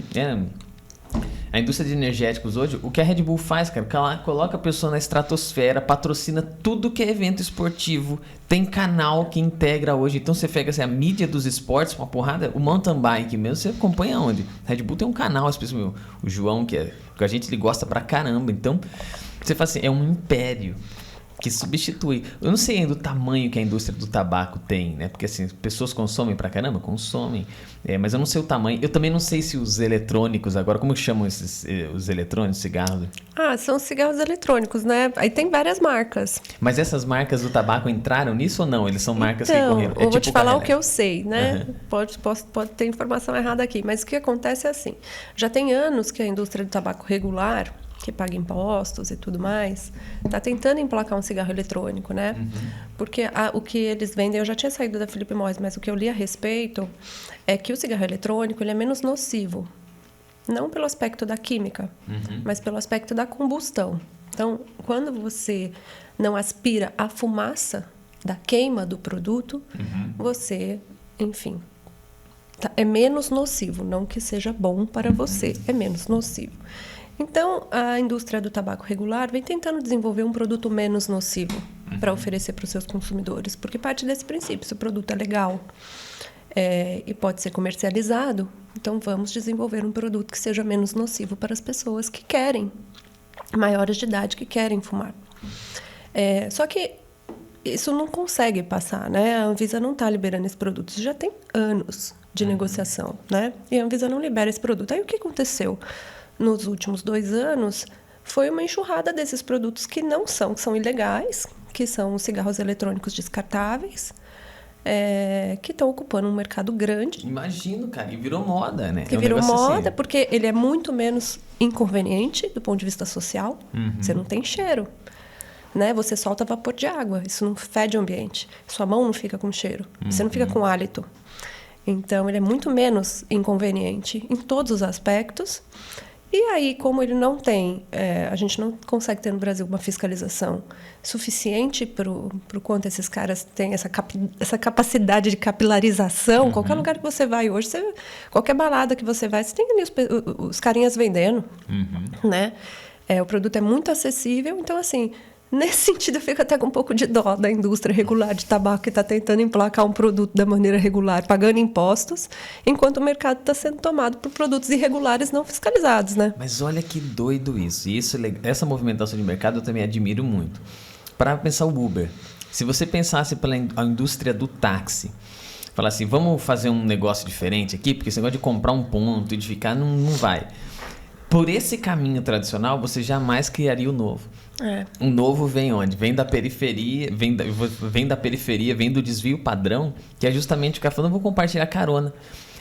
a indústria de energéticos hoje, o que a Red Bull faz, cara, coloca a pessoa na estratosfera, patrocina tudo que é evento esportivo, tem canal que integra hoje. Então você pega assim, a mídia dos esportes, uma porrada, o mountain bike mesmo, você acompanha onde? A Red Bull tem um canal, especialmente o João, que a gente ele gosta pra caramba, então... Você fala assim, é um império que substitui. Eu não sei ainda o tamanho que a indústria do tabaco tem, né? Porque assim, pessoas consomem pra caramba? Consomem. Mas eu não sei o tamanho. Eu também não sei se os eletrônicos agora, como chamam os eletrônicos, cigarros? São cigarros eletrônicos, né? Aí tem várias marcas. Mas essas marcas do tabaco entraram nisso ou não? Eles são marcas que correram? Eu vou te falar o que eu sei, né? Pode ter informação errada aqui, mas o que acontece é assim. Já tem anos que a indústria do tabaco regular... que paga impostos e tudo mais, está tentando emplacar um cigarro eletrônico, né? Porque o que eles vendem, eu já tinha saído da Philip Morris, mas o que eu li a respeito é que o cigarro eletrônico ele é menos nocivo. Não pelo aspecto da química, mas pelo aspecto da combustão. Então, quando você não aspira a fumaça da queima do produto, você, enfim, é menos nocivo. Não que seja bom para você, é menos nocivo. Então, a indústria do tabaco regular vem tentando desenvolver um produto menos nocivo para oferecer para os seus consumidores, porque parte desse princípio, se o produto é legal e pode ser comercializado, então vamos desenvolver um produto que seja menos nocivo para as pessoas que querem, maiores de idade, que querem fumar. Só que isso não consegue passar, né? A Anvisa não está liberando esse produto, isso já tem anos de negociação, né? E a Anvisa não libera esse produto. Aí o que aconteceu? Nos últimos 2 anos, foi uma enxurrada desses produtos que são ilegais, que são os cigarros eletrônicos descartáveis, que estão ocupando um mercado grande. Imagino, cara, e virou moda, né? Que virou moda, porque ele é muito menos inconveniente do ponto de vista social. Você não tem cheiro, né? Você solta vapor de água, isso não fede o ambiente. Sua mão não fica com cheiro, você não fica com hálito. Então, ele é muito menos inconveniente em todos os aspectos. E aí, como ele não tem, a gente não consegue ter no Brasil uma fiscalização suficiente para o quanto esses caras têm essa capacidade de capilarização. Qualquer lugar que você vai hoje, qualquer balada que você vai, você tem ali os carinhas vendendo, né? O produto é muito acessível, então, assim, nesse sentido, eu fico até com um pouco de dó da indústria regular de tabaco que está tentando emplacar um produto da maneira regular, pagando impostos, enquanto o mercado está sendo tomado por produtos irregulares não fiscalizados, né? Mas olha que doido isso. E essa movimentação de mercado eu também admiro muito. Para pensar o Uber, se você pensasse pela indústria do táxi, falar assim, vamos fazer um negócio diferente aqui, porque esse negócio de comprar um ponto e de ficar não vai. Por esse caminho tradicional, você jamais criaria o novo. O novo vem onde? Vem da periferia, vem do desvio padrão, que é justamente o cara falando, vou compartilhar carona.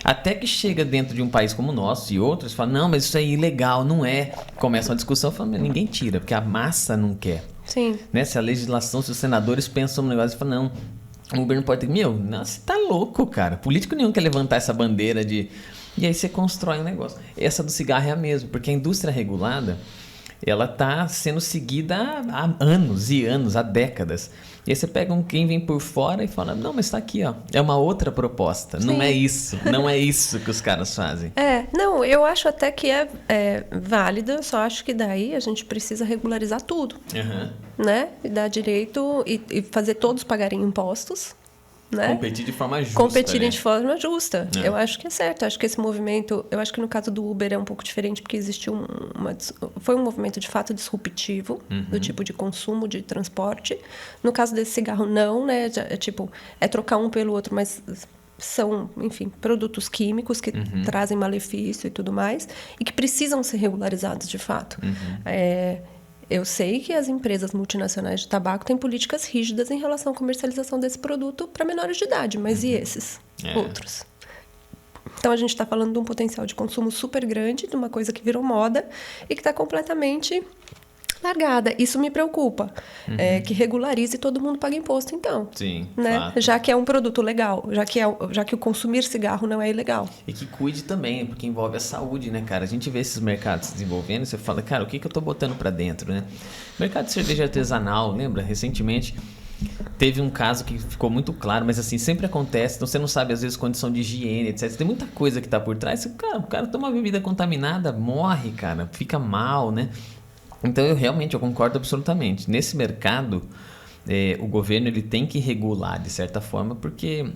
Até que chega dentro de um país como o nosso e outros, falam, não, mas isso é ilegal, não é. Começa uma discussão, falam, ninguém tira, porque a massa não quer. Sim. Né? Se a legislação, se os senadores pensam no negócio e falam, não, o Uber não pode ter... você tá louco, cara. Político nenhum quer levantar essa bandeira de... E aí você constrói um negócio. Essa do cigarro é a mesma, porque a indústria regulada, ela está sendo seguida há anos e anos, há décadas. E aí você pega quem vem por fora e fala, não, mas está aqui, ó, é uma outra proposta. Sim. Não é isso que os caras fazem. Não, eu acho até que é válido, eu só acho que daí a gente precisa regularizar tudo, né? E dar direito e fazer todos pagarem impostos. Né? Competir de forma justa. Competirem de forma justa. Eu acho que é certo. Eu acho que esse movimento... Eu acho que no caso do Uber é um pouco diferente, porque existiu foi um movimento de fato disruptivo do tipo de consumo, de transporte. No caso desse cigarro, não, né? É trocar um pelo outro, mas são, enfim, produtos químicos que trazem malefício e tudo mais, e que precisam ser regularizados de fato. Eu sei que as empresas multinacionais de tabaco têm políticas rígidas em relação à comercialização desse produto para menores de idade, mas e esses outros? Então, a gente está falando de um potencial de consumo super grande, de uma coisa que virou moda e que está completamente largada. Isso me preocupa. Que regularize e todo mundo paga imposto, então. Sim, né? Fato. Já que é um produto legal, já que o consumir cigarro não é ilegal. E que cuide também, porque envolve a saúde, né, cara? A gente vê esses mercados se desenvolvendo e você fala, cara, o que eu tô botando para dentro, né? Mercado de cerveja artesanal, lembra? Recentemente teve um caso que ficou muito claro, mas assim, sempre acontece, então você não sabe às vezes condição de higiene, etc. Tem muita coisa que tá por trás. O cara toma uma bebida contaminada, morre, cara, fica mal, né? Então, eu concordo absolutamente. Nesse mercado, o governo ele tem que regular, de certa forma, porque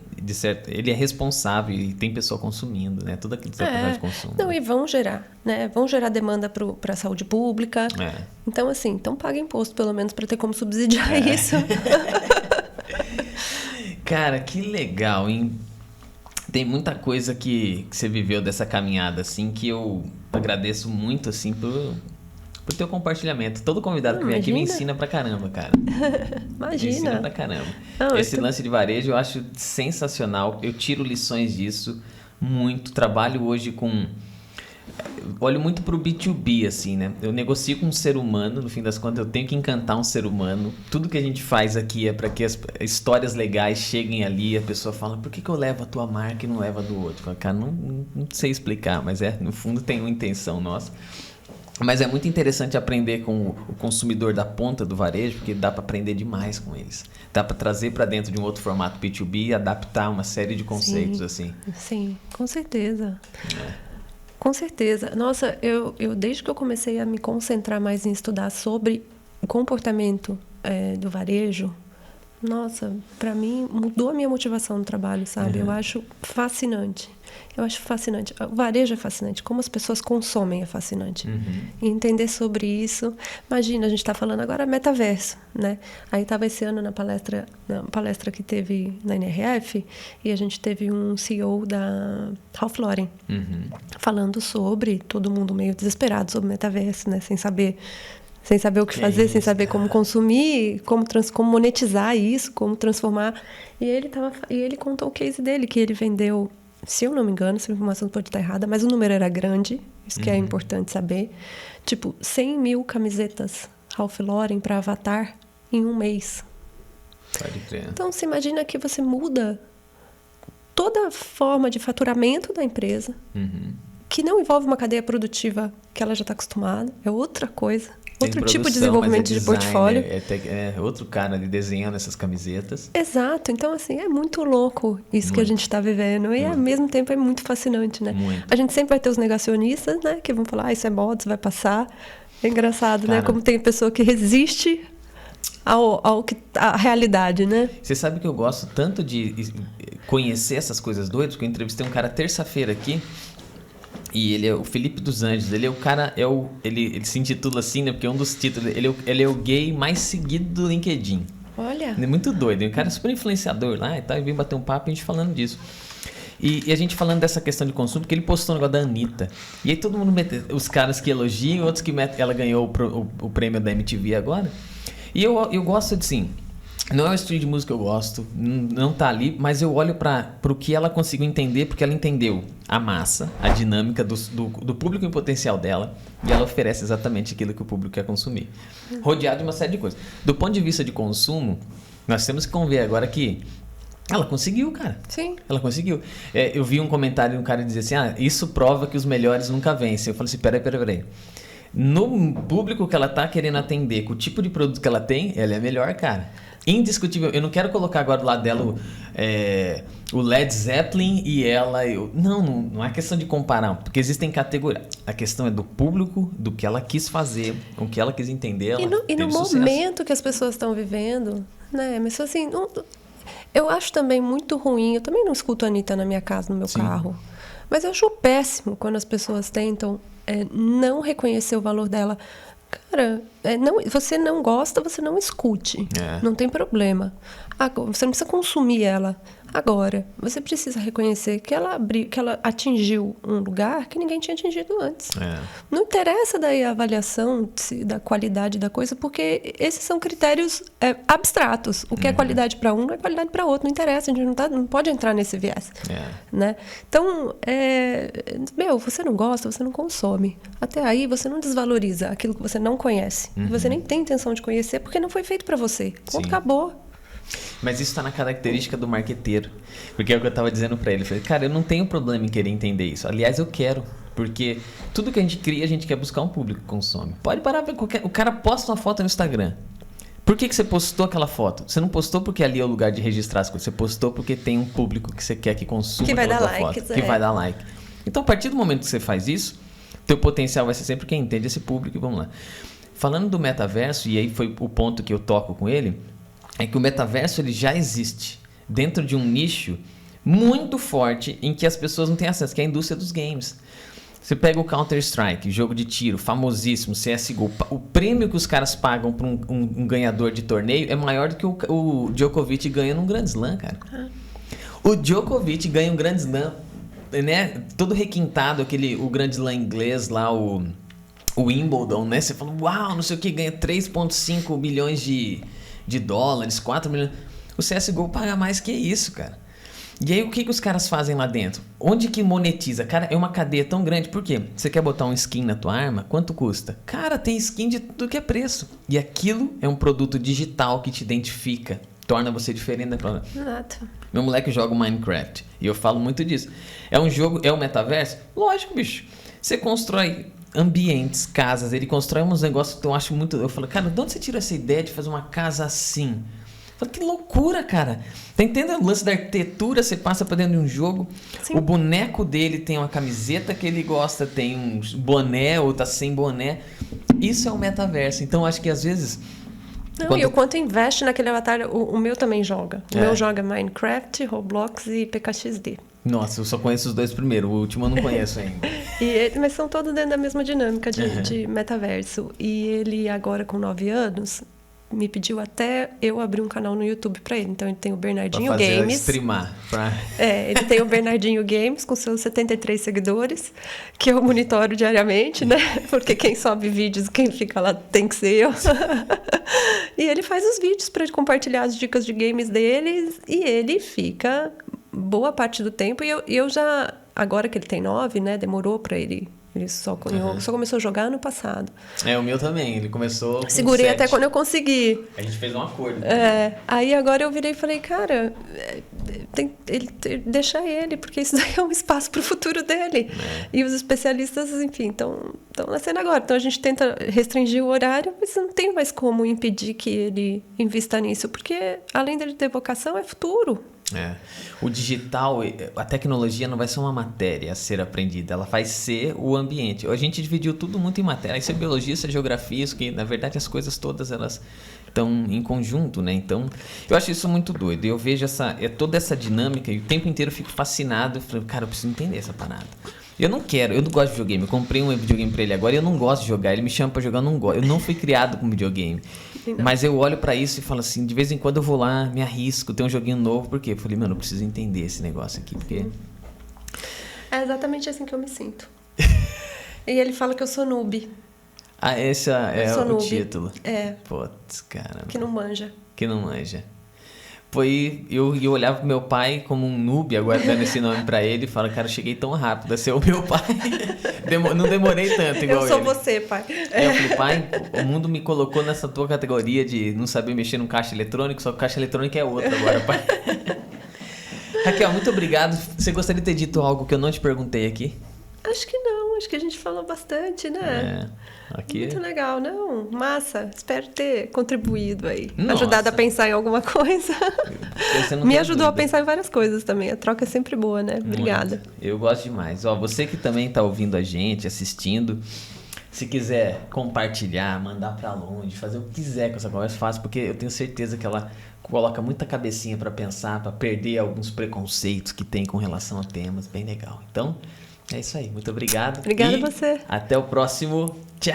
ele é responsável e tem pessoa consumindo, né? Tudo aquilo que você de consumo. Não, e vão gerar, né? Vão gerar demanda para a saúde pública. Então, assim, paga imposto, pelo menos, para ter como subsidiar isso. Cara, que legal, hein? Tem muita coisa que você viveu dessa caminhada, assim, que eu agradeço muito, assim, por teu compartilhamento. Todo convidado que vem aqui me ensina pra caramba, cara. Imagina. Me ensina pra caramba. Esse lance de varejo eu acho sensacional. Eu tiro lições disso muito. Trabalho hoje olho muito pro B2B, assim, né? Eu negocio com um ser humano, no fim das contas eu tenho que encantar um ser humano. Tudo que a gente faz aqui é para que as histórias legais cheguem ali, a pessoa fala, por que eu levo a tua marca e não levo a do outro? Falo, cara, não sei explicar, mas no fundo tem uma intenção nossa. Mas é muito interessante aprender com o consumidor da ponta do varejo, porque dá para aprender demais com eles. Dá para trazer para dentro de um outro formato B2B e adaptar uma série de conceitos, assim. Sim, com certeza. Com certeza. Nossa, eu desde que eu comecei a me concentrar mais em estudar sobre o comportamento do varejo, nossa, para mim mudou a minha motivação no trabalho, sabe? Eu acho fascinante. O varejo é fascinante. Como as pessoas consomem é fascinante. E entender sobre isso... Imagina, a gente está falando agora metaverso, né? Aí estava esse ano na palestra que teve na NRF, e a gente teve um CEO da Ralph Lauren falando sobre todo mundo meio desesperado sobre metaverso, né? Sem saber o que fazer, sem saber como consumir, como monetizar isso, como transformar. E ele contou o case dele, que ele vendeu, se eu não me engano, essa informação pode estar errada, mas o número era grande, isso que é importante saber, 100 mil camisetas Ralph Lauren para Avatar em um mês. Pode crer. Então, você imagina que você muda toda forma de faturamento da empresa, que não envolve uma cadeia produtiva que ela já está acostumada, é outra coisa. Outro tipo de desenvolvimento de portfólio. É outro cara ali desenhando essas camisetas. Exato. Então, assim, é muito louco isso que a gente está vivendo. E, ao mesmo tempo, é muito fascinante, né? A gente sempre vai ter os negacionistas, né? Que vão falar, isso é moda, isso vai passar. É engraçado, cara, né? Como tem pessoa que resiste à realidade, né? Você sabe que eu gosto tanto de conhecer essas coisas doidas, porque eu entrevistei um cara terça-feira aqui. E ele é o Felipe dos Anjos. Ele é o cara, ele se intitula assim, né? Porque um dos títulos, ele é o gay mais seguido do LinkedIn. Olha. Ele é muito doido. É um cara super influenciador lá e tal. E vem bater um papo e a gente falando disso. E a gente falando dessa questão de consumo, porque ele postou um negócio da Anitta. E aí todo mundo os caras que elogiam, outros que ela ganhou o prêmio da MTV agora. E eu gosto de, sim. Não é o estilo de música que eu gosto, não tá ali, mas eu olho para o que ela conseguiu entender, porque ela entendeu a massa, a dinâmica do público em potencial dela, e ela oferece exatamente aquilo que o público quer consumir. Rodeado de uma série de coisas. Do ponto de vista de consumo, nós temos que conver agora que ela conseguiu, cara. Sim. Ela conseguiu. Eu vi um comentário de um cara dizer assim, isso prova que os melhores nunca vencem. Eu falei assim, peraí. No público que ela tá querendo atender, com o tipo de produto que ela tem, ela é melhor, cara. Indiscutível. Eu não quero colocar agora do lado dela o Led Zeppelin e ela... Não é questão de comparar, porque existem categorias. A questão é do público, do que ela quis fazer, o que ela quis entender. E no momento que as pessoas estão vivendo, né? Mas assim, eu acho também muito ruim. Eu também não escuto a Anitta na minha casa, no meu carro. Mas eu acho péssimo quando as pessoas tentam não reconhecer o valor dela. Cara, você não gosta, você não escute. Não tem problema. Você não precisa consumir ela. Agora, você precisa reconhecer que ela atingiu um lugar que ninguém tinha atingido antes. Não interessa daí a avaliação da qualidade da coisa, porque esses são critérios abstratos. O que é qualidade para um não é qualidade para outro. Não interessa, a gente não pode entrar nesse viés. Né? Então, você não gosta, você não consome. Até aí, você não desvaloriza aquilo que você não conhece. Você nem tem intenção de conhecer, porque não foi feito para você. Ponto, acabou. Mas isso está na característica do marqueteiro. Porque é o que eu estava dizendo para ele. Eu falei, cara, eu não tenho problema em querer entender isso. Aliás, eu quero. Porque tudo que a gente cria, a gente quer buscar um público que consome. Pode parar pra ver. O cara posta uma foto no Instagram. Por que você postou aquela foto? Você não postou porque ali é o lugar de registrar as coisas. Você postou porque tem um público que você quer que consuma aquela foto. Que vai dar like. Então, a partir do momento que você faz isso, teu potencial vai ser sempre quem entende esse público. E vamos lá. Falando do metaverso, e aí foi o ponto que eu toco com ele... É que o metaverso ele já existe dentro de um nicho muito forte em que as pessoas não têm acesso, que é a indústria dos games. Você pega o Counter-Strike, jogo de tiro, famosíssimo, CSGO. O prêmio que os caras pagam para um ganhador de torneio é maior do que o Djokovic ganha num Grand Slam, cara. O Djokovic ganha um Grand Slam, né? Todo requintado, o Grand Slam inglês lá, o Wimbledon, né? Você fala, uau, não sei o que, ganha 3,5 milhões de dólares, 4 milhões. O CSGO paga mais que isso, cara. E aí, o que os caras fazem lá dentro? Onde que monetiza? Cara, é uma cadeia tão grande. Por quê? Você quer botar um skin na tua arma? Quanto custa? Cara, tem skin de tudo que é preço. E aquilo é um produto digital que te identifica. Torna você diferente da prova. Exato. Meu moleque joga Minecraft. E eu falo muito disso. É um jogo, é um metaverso? Lógico, bicho. Você constrói ambientes, casas, ele constrói uns negócios que eu acho muito... Eu falo, cara, de onde você tira essa ideia de fazer uma casa assim? Eu falo, que loucura, cara. Tá entendendo o lance da arquitetura? Você passa pra dentro de um jogo, sim. O boneco dele tem uma camiseta que ele gosta, tem um boné ou tá sem boné. Isso é um metaverso. Então, acho que às vezes... E o quanto investe naquele avatar, o meu também joga. O meu joga Minecraft, Roblox e PKXD. Nossa, eu só conheço os dois primeiros. O último eu não conheço ainda. Mas são todos dentro da mesma dinâmica de metaverso. E ele agora com 9 anos me pediu até eu abrir um canal no YouTube pra ele. Então ele tem o Bernardinho Games. Streamar. Ele tem o Bernardinho Games com seus 73 seguidores, que eu monitoro diariamente, né? Porque quem sobe vídeos, quem fica lá tem que ser eu. E ele faz os vídeos para compartilhar as dicas de games dele e ele fica boa parte do tempo. E eu já agora que ele tem 9, né? Demorou para ele. Ele só começou a jogar ano passado. O meu também. Ele começou com Segurei 7. até quando eu consegui. A gente fez um acordo. Aí agora eu virei e falei, cara, deixa ele, porque isso daí é um espaço para o futuro dele. E os especialistas, enfim, estão nascendo agora. Então a gente tenta restringir o horário, mas não tem mais como impedir que ele invista nisso, porque além dele ter vocação, é futuro. O digital, a tecnologia não vai ser uma matéria a ser aprendida, ela vai ser o ambiente. A gente dividiu tudo muito em matéria, isso é biologia, isso é geografia, isso que na verdade as coisas todas elas estão em conjunto, né? Então, eu acho isso muito doido. Eu vejo toda essa dinâmica e o tempo inteiro eu fico fascinado, eu falo, cara, eu preciso entender essa parada. Eu não gosto de videogame. Eu comprei um videogame pra ele agora e eu não gosto de jogar. Ele me chama pra jogar, eu não gosto. Eu não fui criado com videogame. Mas eu olho pra isso e falo assim, de vez em quando eu vou lá, me arrisco, tem um joguinho novo, por quê? Eu falei, mano, eu preciso entender esse negócio aqui, porque... É exatamente assim que eu me sinto. E ele fala que eu sou noob. Esse é o noob. título. Putz, cara. Que não manja. Eu olhava pro meu pai como um noob, agora dando esse nome pra ele, e falo, cara, eu cheguei tão rápido a ser o meu pai. Não demorei tanto igual ele. Eu sou você, pai. Eu falei, pai, o mundo me colocou nessa tua categoria de não saber mexer num caixa eletrônico, só que o caixa eletrônico é outro agora, pai. Raquel, muito obrigado. Você gostaria de ter dito algo que eu não te perguntei aqui? Acho que não, acho que a gente falou bastante, né? Aqui... Muito legal, não? Massa, espero ter contribuído aí. Nossa. Ajudado a pensar em alguma coisa. Me ajudou a pensar em várias coisas também. A troca é sempre boa, né? Obrigada. Muito. Eu gosto demais. Você que também está ouvindo a gente, assistindo, se quiser compartilhar, mandar para longe, fazer o que quiser com essa conversa, faça, porque eu tenho certeza que ela coloca muita cabecinha para pensar, para perder alguns preconceitos que tem com relação a temas. Bem legal. Então... é isso aí, muito obrigado. Obrigada a você. Até o próximo. Tchau!